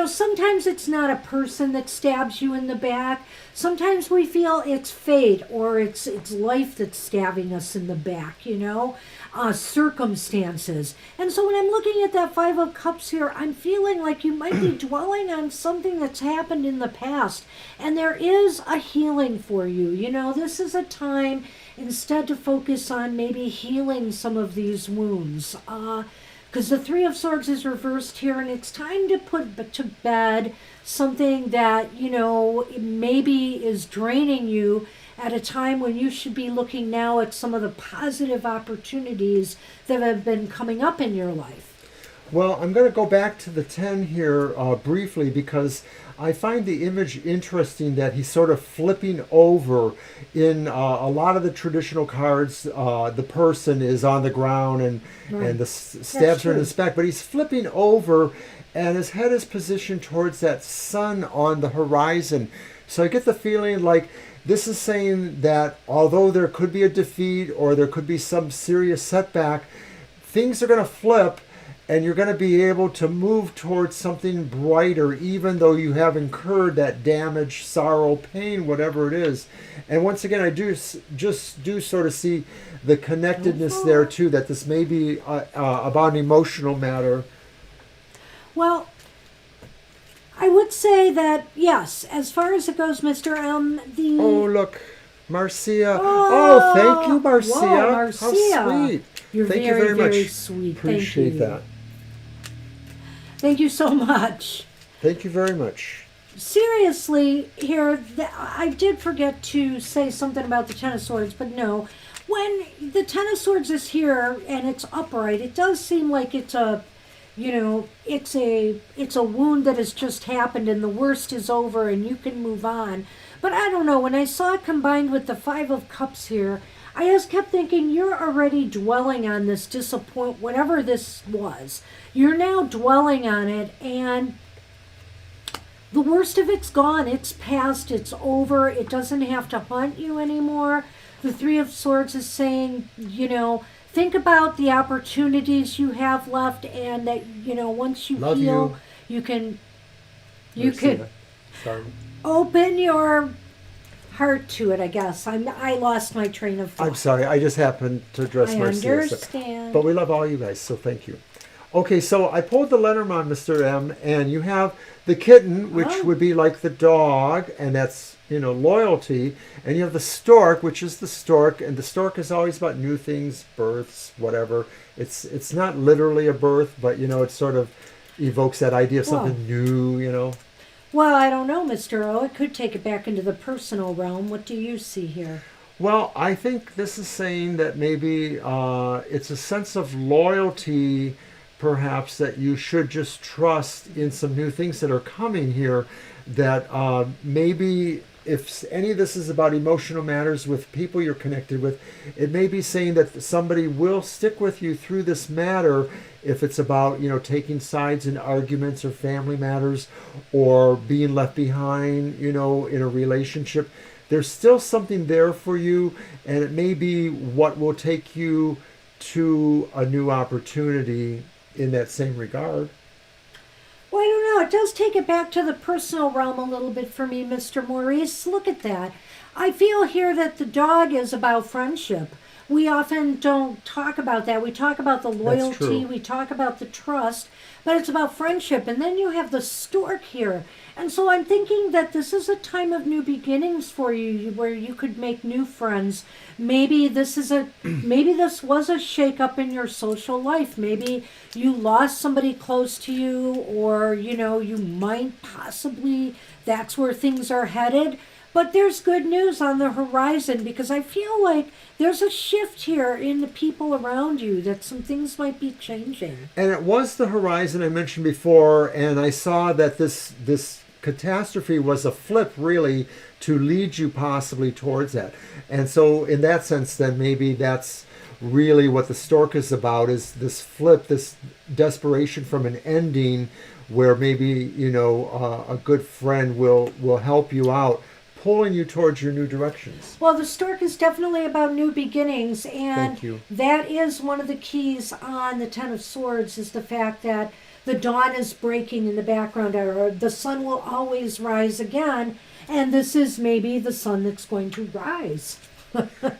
Sometimes it's not a person that stabs you in the back. Sometimes we feel it's fate or it's life that's stabbing us in the back, circumstances. And so when I'm looking at that Five of Cups here, I'm feeling like you might be dwelling on something that's happened in the past. And there is a healing for you. This is a time instead to focus on maybe healing some of these wounds. Because the Three of Swords is reversed here, and it's time to put to bed something that, maybe is draining you at a time when you should be looking now at some of the positive opportunities that have been coming up in your life. Well, I'm going to go back to the 10 here briefly because I find the image interesting that he's sort of flipping over. In a lot of the traditional cards, the person is on the ground and the stabs are in his back, but he's flipping over and his head is positioned towards that sun on the horizon. So I get the feeling like this is saying that although there could be a defeat or there could be some serious setback, things are going to flip and you're going to be able to move towards something brighter, even though you have incurred that damage, sorrow, pain, whatever it is. And once again, I do sort of see the connectedness there too, that this may be about an emotional matter. Well, I would say that, yes, as far as it goes, Mr. M, the... Oh, look, Marcia. Oh, thank you, Marcia. Whoa, Marcia. How sweet. You're Thank very, you very much. very sweet. Appreciate Thank you. that. Thank you so much. Thank you very much. Seriously, here, I did forget to say something about the Ten of Swords, but no. When the Ten of Swords is here and it's upright, it does seem like it's a wound that has just happened and the worst is over and you can move on. But I don't know, when I saw it combined with the Five of Cups here, I just kept thinking, you're already dwelling on this disappointment, whatever this was. You're now dwelling on it, and the worst of it's gone. It's past. It's over. It doesn't have to haunt you anymore. The Three of Swords is saying, think about the opportunities you have left, and that, once you Love heal, you can Sorry. open your heart to it, I guess. I lost my train of thought. I'm sorry. I just happened to address I Marcia. understand. But we love all you guys, so thank you. Okay, so I pulled the Lenormand, Mr. M, and you have the kitten, which would be like the dog, and that's, loyalty. And you have the stork, which is the stork, and the stork is always about new things, births, whatever. It's not literally a birth, but, it sort of evokes that idea of something new. Well, I don't know, Mr. O. It could take it back into the personal realm. What do you see here? Well, I think this is saying that maybe it's a sense of loyalty, perhaps, that you should just trust in some new things that are coming here, that maybe if any of this is about emotional matters with people you're connected with, it may be saying that somebody will stick with you through this matter if it's about, taking sides in arguments or family matters or being left behind, in a relationship. There's still something there for you, and it may be what will take you to a new opportunity in that same regard. Well, I don't know. It does take it back to the personal realm a little bit for me, Mr. Maurice. Look at that. I feel here that the dog is about friendship. we often don't talk about that. We talk about the loyalty, true. we talk about the trust, but it's about friendship. And then you have the stork here. And so I'm thinking that this is a time of new beginnings for you where you could make new friends. Maybe this was a shakeup in your social life. Maybe you lost somebody close to you, or you might possibly, that's where things are headed. But there's good news on the horizon, because I feel like there's a shift here in the people around you, that some things might be changing. And it was the horizon I mentioned before, and I saw that this catastrophe was a flip, really, to lead you possibly towards that. And so in that sense, then maybe that's really what the stork is about, is this flip, this desperation from an ending where maybe a good friend will help you out, pulling you towards your new directions. Well, the stork is definitely about new beginnings, and Thank you. that is one of the keys on the Ten of Swords, is the fact that the dawn is breaking in the background, or the sun will always rise again, and this is maybe the sun that's going to rise.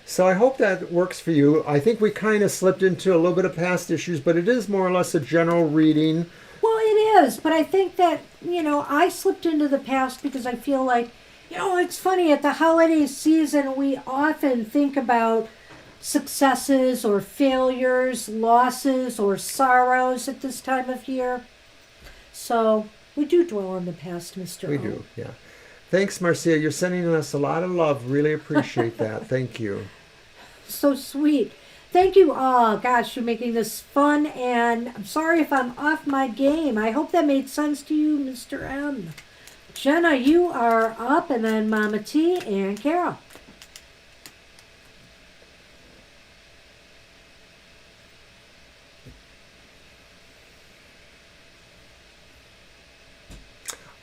So I hope that works for you. I think we kind of slipped into a little bit of past issues, but it is more or less a general reading. Well, it is, but I think that, I slipped into the past because I feel like, it's funny, at the holiday season, we often think about successes or failures, losses or sorrows at this time of year. So we do dwell on the past, Mr. We O. do, yeah. Thanks, Marcia. You're sending us a lot of love. Really appreciate that. Thank you. So sweet. Thank you. Oh, gosh, you're making this fun, and I'm sorry if I'm off my game. I hope that made sense to you, Mr. M. Jenna, you are up, and then Mama T and Carol.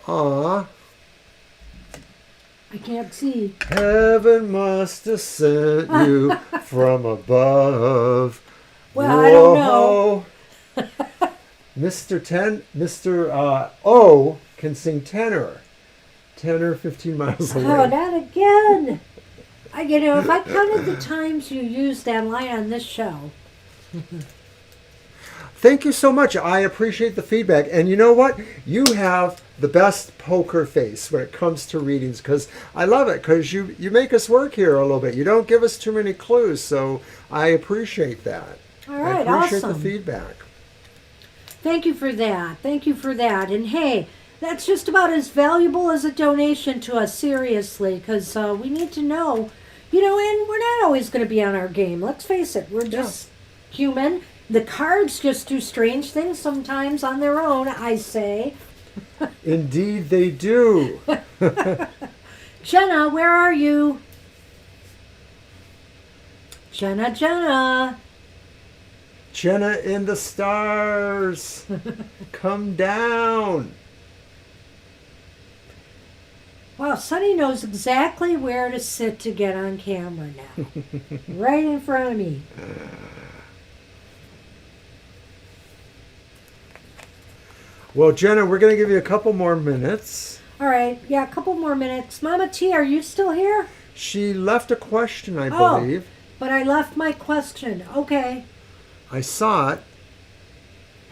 Aw, I can't see. heaven must have sent you from above. Well, I don't know. Mr. O can sing tenor. Tenor 15 miles away. Oh, not again. If I counted the times you used that line on this show. Thank you so much. I appreciate the feedback. And you know what? You have the best poker face when it comes to readings, because I love it, because you make us work here a little bit. You don't give us too many clues, so I appreciate that. All right, I appreciate awesome. the feedback. Thank you for that. Thank you for that. And hey, that's just about as valuable as a donation to us, seriously, because we need to know, and we're not always going to be on our game. Let's face it, we're just human. The cards just do strange things sometimes on their own, I say. Indeed they do. Jenna, where are you? Jenna. Jenna in the stars. Come down. Wow, Sonny knows exactly where to sit to get on camera now. Right in front of me. Well, Jenna, we're going to give you a couple more minutes. All right, yeah, a couple more minutes. Mama T, are you still here? She left a question, I believe. But I left my question. Okay. I saw it.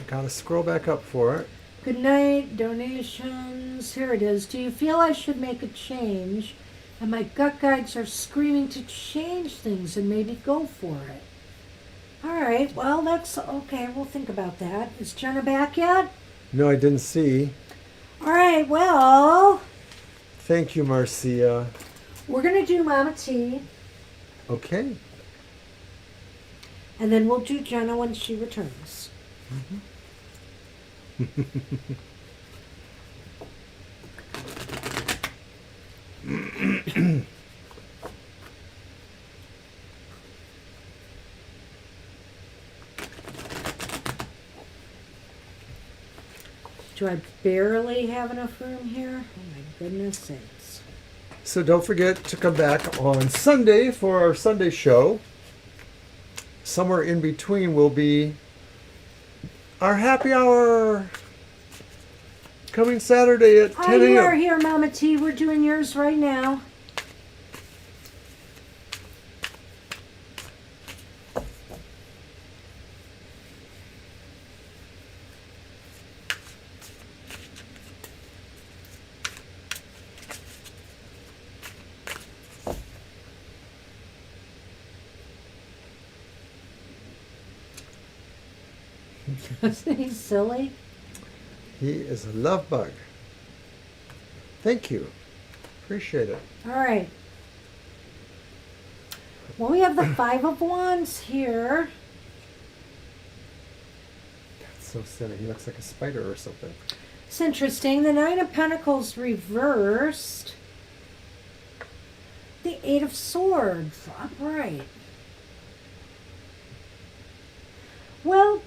I got to scroll back up for it. Good night, donations. Here it is. Do you feel I should make a change? And my gut guides are screaming to change things and maybe go for it. All right, well, that's okay. We'll think about that. Is Jenna back yet? No, I didn't see. All right, well, Thank you, Marcia. we're going to do Mama T, Okay. and then we'll do Jenna when she returns. Do I barely have enough room here? Oh my goodness sakes. So don't forget to come back on Sunday for our Sunday show. Somewhere in between will be our happy hour. Coming Saturday at 10 You are a.m. here, Mama T. We're doing yours right now. Isn't he silly? He is a love bug. Thank you. Appreciate it. All right. Well, we have the Five of Wands here. That's so silly. He looks like a spider or something. It's interesting. The Nine of Pentacles reversed. The Eight of Swords upright. Well,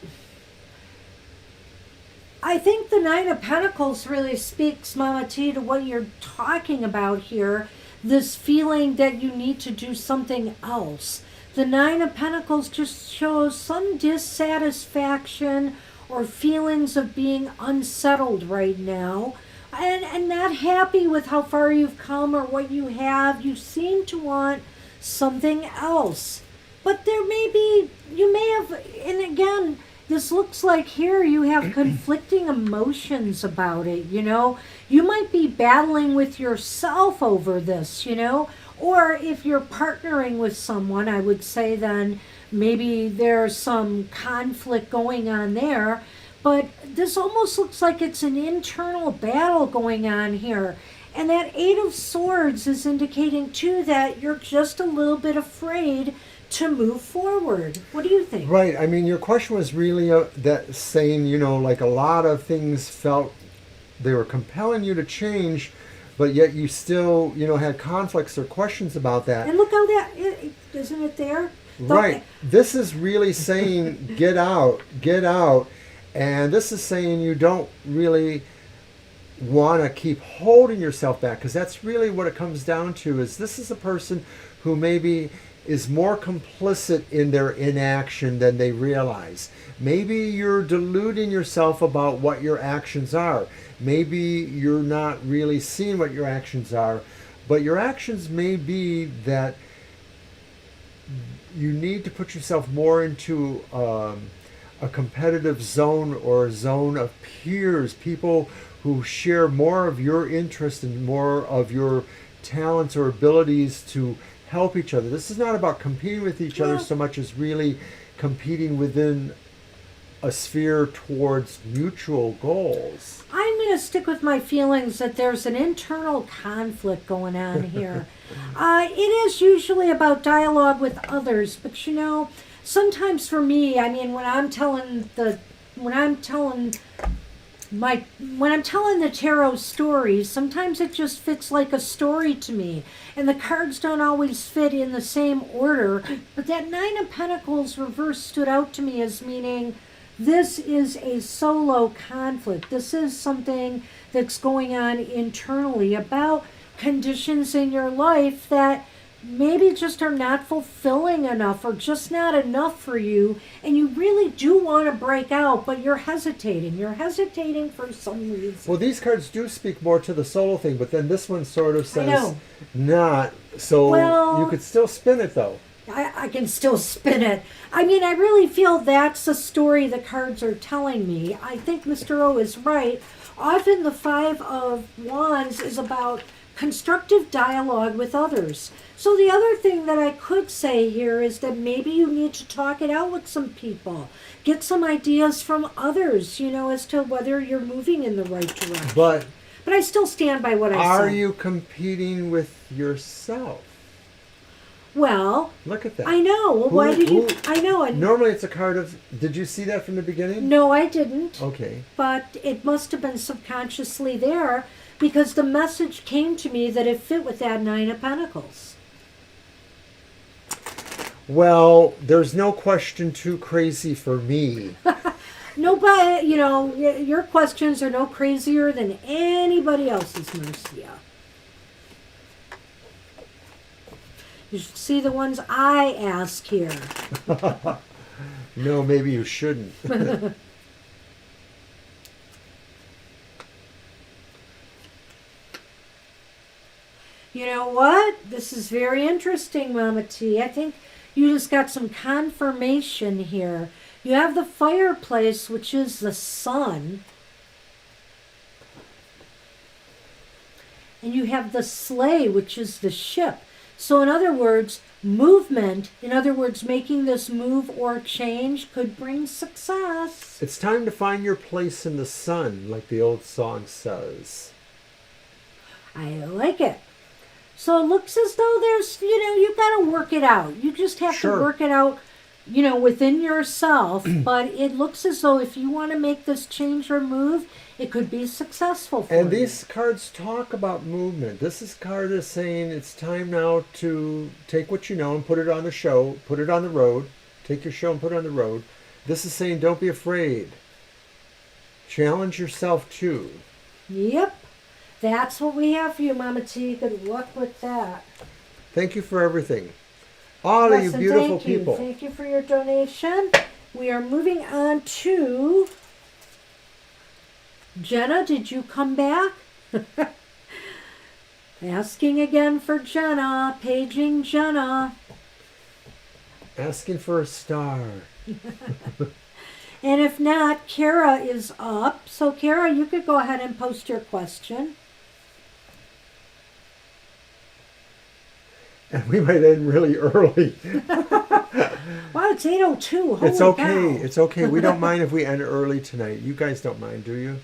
I think the Nine of Pentacles really speaks, Mama T, to what you're talking about here. This feeling that you need to do something else. The Nine of Pentacles just shows some dissatisfaction or feelings of being unsettled right now. And not happy with how far you've come or what you have. You seem to want something else. But there may be, you may have, and again, this looks like here you have conflicting emotions about it, you know. You might be battling with yourself over this, you know. Or if you're partnering with someone, I would say then maybe there's some conflict going on there. But this almost looks like it's an internal battle going on here. And that Eight of Swords is indicating too that you're just a little bit afraid to move forward. What do you think? Right. I mean, your question was really that saying, you know, like a lot of things felt they were compelling you to change, but yet you still, you know, had conflicts or questions about that. And look how that, isn't it there? Right. This is really saying, get out, get out. And this is saying you don't really want to keep holding yourself back, because that's really what it comes down to. Is this is a person who maybe is more complicit in their inaction than they realize. Maybe you're deluding yourself about what your actions are. Maybe you're not really seeing what your actions are, but your actions may be that you need to put yourself more into a competitive zone or a zone of peers, people who share more of your interest and more of your talents or abilities to help each other. This is not about competing with each other so much as really competing within a sphere towards mutual goals. I'm going to stick with my feelings that there's an internal conflict going on here. It is usually about dialogue with others, but you know, sometimes for me, I mean, when I'm telling the tarot stories, sometimes it just fits like a story to me. And the cards don't always fit in the same order. But that Nine of Pentacles reverse stood out to me as meaning this is a solo conflict. This is something that's going on internally about conditions in your life that maybe just are not fulfilling enough or just not enough for you, and you really do want to break out, but you're hesitating. You're hesitating for some reason. Well, these cards do speak more to the solo thing, but then this one sort of says know. not. So Well, you could still spin it though. I can still spin it. I mean, I really feel that's the story the cards are telling me. I think Mr. O is right. Often the Five of Wands is about constructive dialogue with others. So the other thing that I could say here is that maybe you need to talk it out with some people. Get some ideas from others, you know, as to whether you're moving in the right direction. But I still stand by what I said. are you competing with yourself? Well, look at that. I know. Well, why did you? I know. And normally it's a card of. Did you see that from the beginning? no, I didn't. Okay. But it must have been subconsciously there because the message came to me that it fit with that Nine of Pentacles. Well, there's no question too crazy for me. Nobody, you know, your questions are no crazier than anybody else's, Marcia. You should see the ones I ask here. No, maybe you shouldn't. You know what? This is very interesting, Mama T. I think you just got some confirmation here. You have the fireplace, which is the sun. And you have the sleigh, which is the ship. So in other words, movement, in other words, making this move or change could bring success. It's time to find your place in the sun, like the old song says. I like it. So it looks as though there's, you got to work it out. You just have Sure. to work it out, within yourself. But it looks as though if you want to make this change or move, it could be successful for And you. these cards talk about movement. This card is saying it's time now to take what you know and put it on the show, put it on the road. Take your show and put it on the road. This is saying don't be afraid. Challenge yourself too. Yep. That's what we have for you, Mama T. Good luck with that. Thank you for everything. All of you and beautiful thank you. people. Thank you for your donation. We are moving on to Jenna. Did you come back? Asking again for Jenna. Paging Jenna. Asking for a star. And if not, Kara is up. So Kara, you could go ahead and post your question. And we might end really early. Wow, it's 8:02. Holy It's okay. cow. It's okay. We don't mind if we end early tonight. You guys don't mind, do you?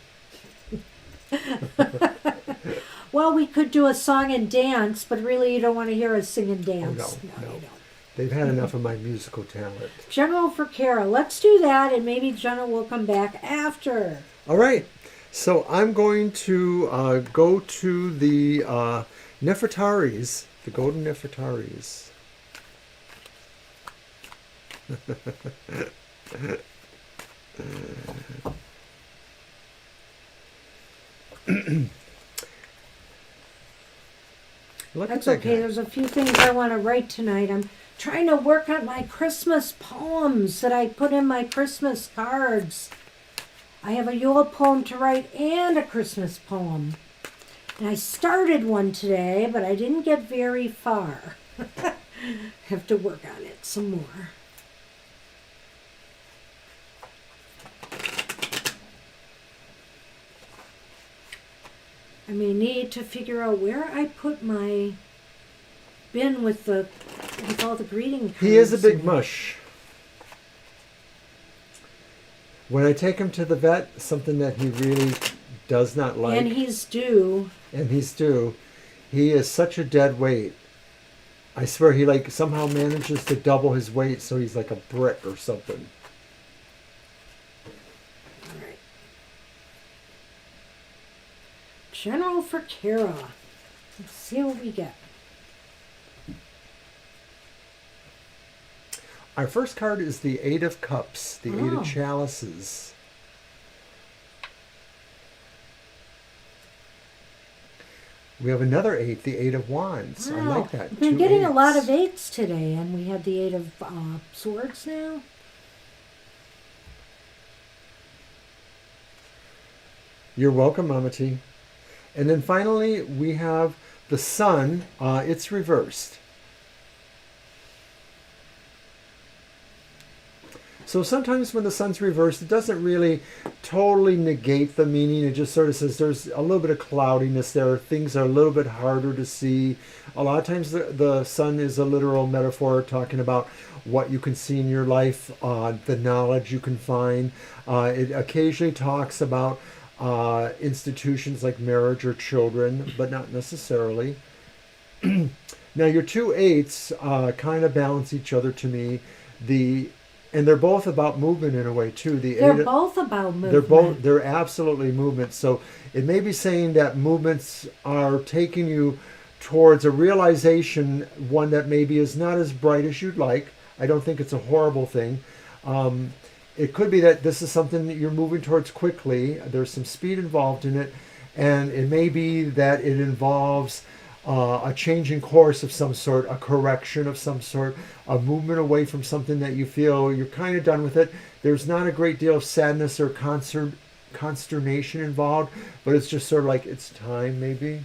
Well, we could do a song and dance, but really you don't want to hear us sing and dance. no. You don't. They've had enough of my musical talent. General for Kara. Let's do that, and maybe Jenna will come back after. All right. So I'm going to go to the Nefertaris, the Golden Nefertaris. Look That's at that okay. guy. There's a few things I want to write tonight. I'm trying to work on my Christmas poems that I put in my Christmas cards. I have a Yule poem to write and a Christmas poem. And I started one today, but I didn't get very far. Have to work on it some more. I may need to figure out where I put my bin with all the greeting cards. He is a big in it. mush. When I take him to the vet, something that he really does not like, And he's due. and he's due, he is such a dead weight. I swear he somehow manages to double his weight, so he's like a brick or something. All right. General for Kara. Let's see what we get. Our first card is the Eight of Cups, the Eight Oh. of Chalices. We have another eight, the Eight of Wands. I Wow. like that. We've been Two getting a lot eights. of eights today, and we had the Eight of Swords now. You're welcome, Mama T. And then finally, we have the Sun. It's reversed. So sometimes when the Sun's reversed, it doesn't really totally negate the meaning. It just sort of says there's a little bit of cloudiness there. Things are a little bit harder to see. A lot of times the Sun is a literal metaphor talking about what you can see in your life, the knowledge you can find. It occasionally talks about institutions like marriage or children, but not necessarily. Now your two eights kind of balance each other to me. And they're both about movement in a way too. They're both about movement. They're absolutely movement. So it may be saying that movements are taking you towards a realization, one that maybe is not as bright as you'd like. I don't think it's a horrible thing. It could be that this is something that you're moving towards quickly. There's some speed involved in it, and it may be that it involves a change in course of some sort, a correction of some sort, a movement away from something that you feel you're kind of done with it. There's not a great deal of sadness or consternation involved, but it's just sort of like it's time maybe.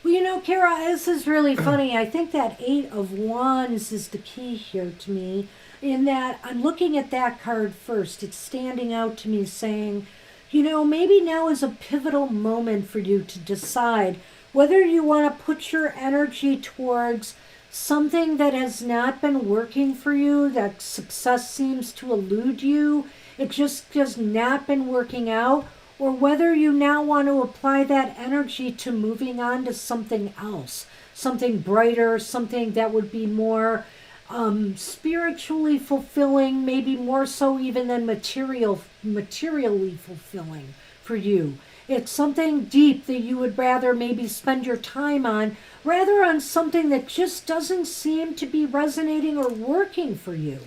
Well, Kara, this is really funny. I think that Eight of Wands is the key here to me, in that I'm looking at that card first. It's standing out to me saying, maybe now is a pivotal moment for you to decide whether you want to put your energy towards something that has not been working for you, that success seems to elude you, it just has not been working out, or whether you now want to apply that energy to moving on to something else, something brighter, something that would be more spiritually fulfilling, maybe more so even than materially fulfilling for you. It's something deep that you would rather maybe spend your time on, rather on something that just doesn't seem to be resonating or working for you.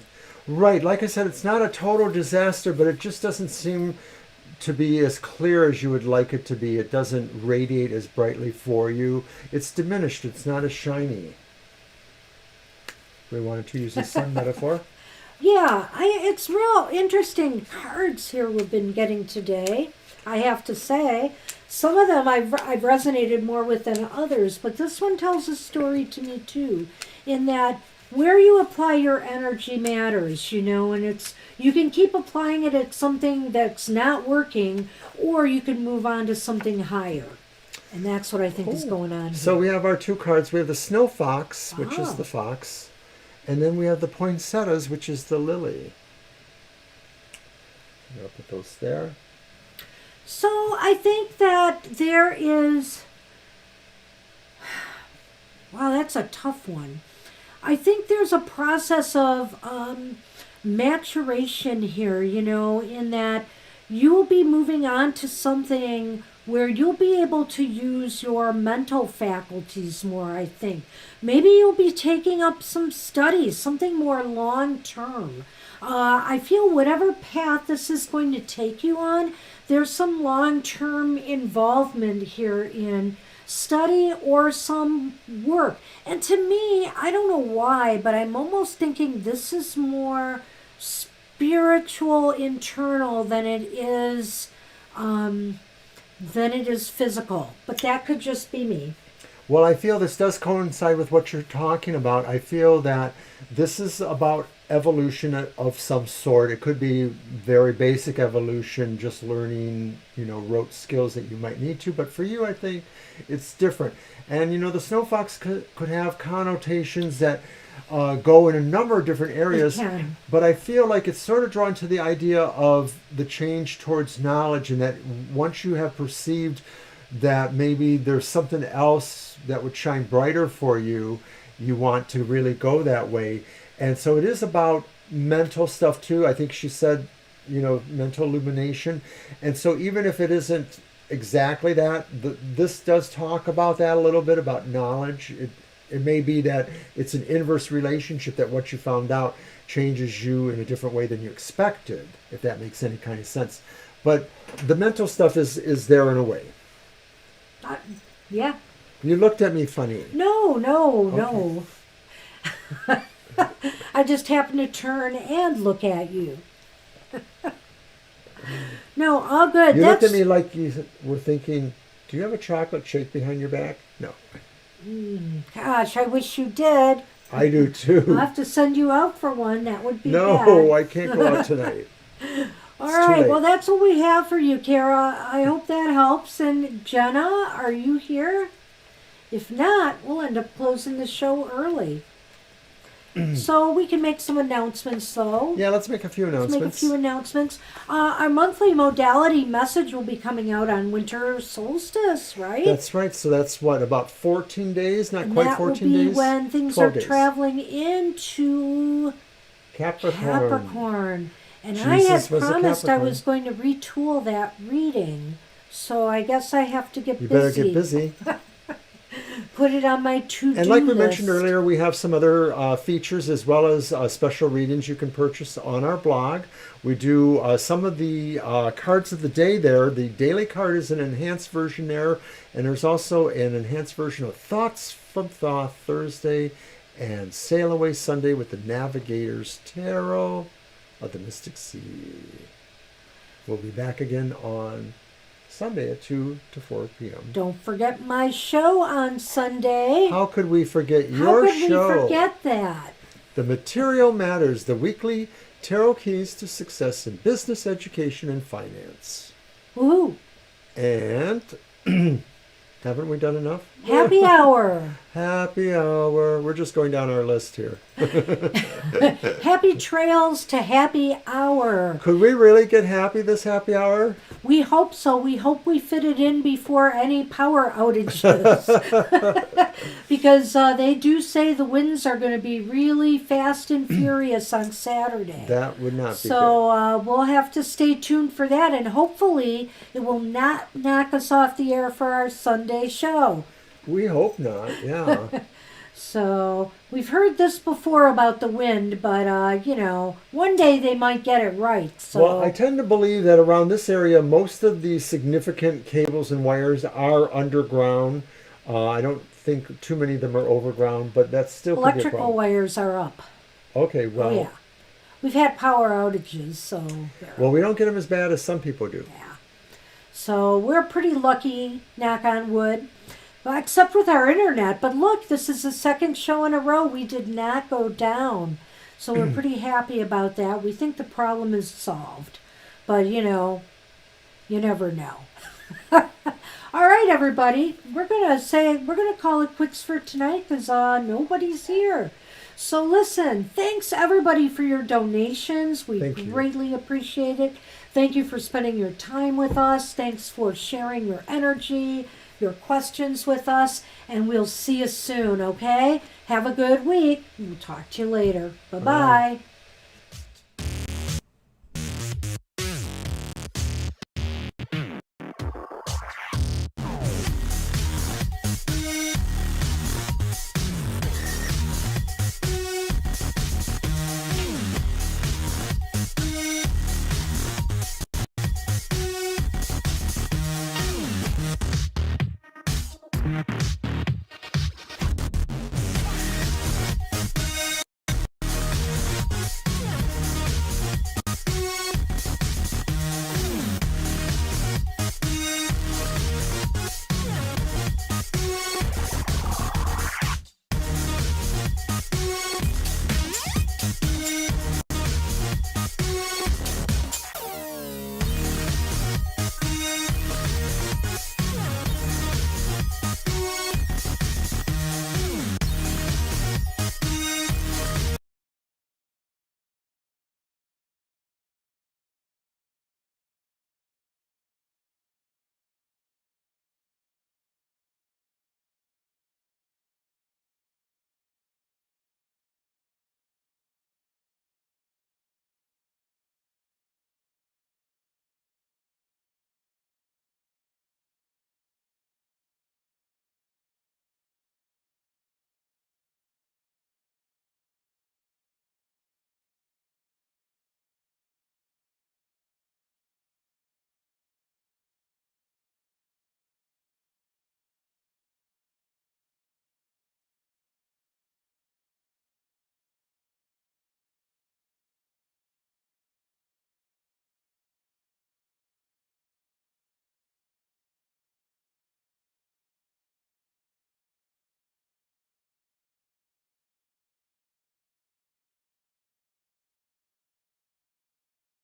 Right. Like I said, it's not a total disaster, but it just doesn't seem to be as clear as you would like it to be. It doesn't radiate as brightly for you. It's diminished. It's not as shiny. We wanted to use the sun metaphor. Yeah, it's real interesting cards here we've been getting today, I have to say. Some of them I've resonated more with than others, but this one tells a story to me too, in that where you apply your energy matters, and you can keep applying it at something that's not working, or you can move on to something higher. And that's what I think is going on here. So we have our two cards. We have the snow fox, which is the fox, and then we have the poinsettias, which is the lily. I'll put those there. So I think that there is... Wow, that's a tough one. I think there's a process of maturation here, in that you'll be moving on to something where you'll be able to use your mental faculties more, I think. Maybe you'll be taking up some studies, something more long-term. I feel whatever path this is going to take you on, there's some long-term involvement here in study or some work. And to me, I don't know why, but I'm almost thinking this is more spiritual, internal than it is physical. But that could just be me. Well, I feel this does coincide with what you're talking about. I feel that this is about evolution of some sort. It could be very basic evolution, just learning, rote skills that you might need to. But for you, I think it's different. And, the snow fox could have connotations that go in a number of different areas. But I feel like it's sort of drawn to the idea of the change towards knowledge, and that once you have perceived that maybe there's something else that would shine brighter for you, you want to really go that way. And so it is about mental stuff too. I think she said, mental illumination. And so even if it isn't exactly that, this does talk about that a little bit, about knowledge. It may be that it's an inverse relationship, that what you found out changes you in a different way than you expected, if that makes any kind of sense. But the mental stuff is there in a way. Yeah. You looked at me funny. No. I just happened to turn and look at you. No, all good. You looked at me like you were thinking, do you have a chocolate shake behind your back? No. Gosh, I wish you did. I do too. I'll have to send you out for one. That would be No, bad. I can't go out tonight. All right, well, that's what we have for you, Kara. I hope that helps. And Jenna, are you here? If not, we'll end up closing the show early. So we can make some announcements, though. Yeah, let's make a few announcements. Our monthly modality message will be coming out on winter solstice, right? That's right. So that's what, about 14 days? Not quite 14 days? That will be when things are traveling into Capricorn. And I had promised I was going to retool that reading. So I guess I have to get busy. You better get busy. Put it on my to-do list. And like we mentioned earlier, we have some other features as well as special readings you can purchase on our blog. We do some of the cards of the day there. The daily card is an enhanced version there. And there's also an enhanced version of Thoughts from Thoth Thursday and Sail Away Sunday with the Navigator's Tarot of the Mystic Sea. We'll be back again on Sunday at 2 to 4 p.m. Don't forget my show on Sunday. How could we forget your show? How could we forget that? The Material Matters, the weekly tarot keys to success in business, education, and finance. Woohoo! And Haven't we done enough? Happy hour. Happy hour. We're just going down our list here. Happy trails to happy hour. Could we really get happy this happy hour? We hope so. We hope we fit it in before any power outages. Because they do say the winds are going to be really fast and furious on Saturday. That would not be good. So we'll have to stay tuned for that, and hopefully it will not knock us off the air for our Sunday show. We hope not, yeah. So we've heard this before about the wind, but one day they might get it right. So Well, I tend to believe that around this area, most of the significant cables and wires are underground. I don't think too many of them are overground, but that's still could be a electrical problem. wires are up. Okay, well, Oh yeah, we've had power outages, so they're well, we don't get them as bad as some people do. yeah. So we're pretty lucky, knock on wood. Well, except with our internet. But look, this is the second show in a row we did not go down. So we're pretty happy about that. We think the problem is solved. But, you never know. All right, everybody. We're going to call it quits for tonight because nobody's here. So listen, thanks everybody for your donations. We Thank you. greatly appreciate it. Thank you for spending your time with us. Thanks for sharing your energy, your questions with us, and we'll see you soon, okay? Have a good week. We'll talk to you later. Bye-bye. Bye.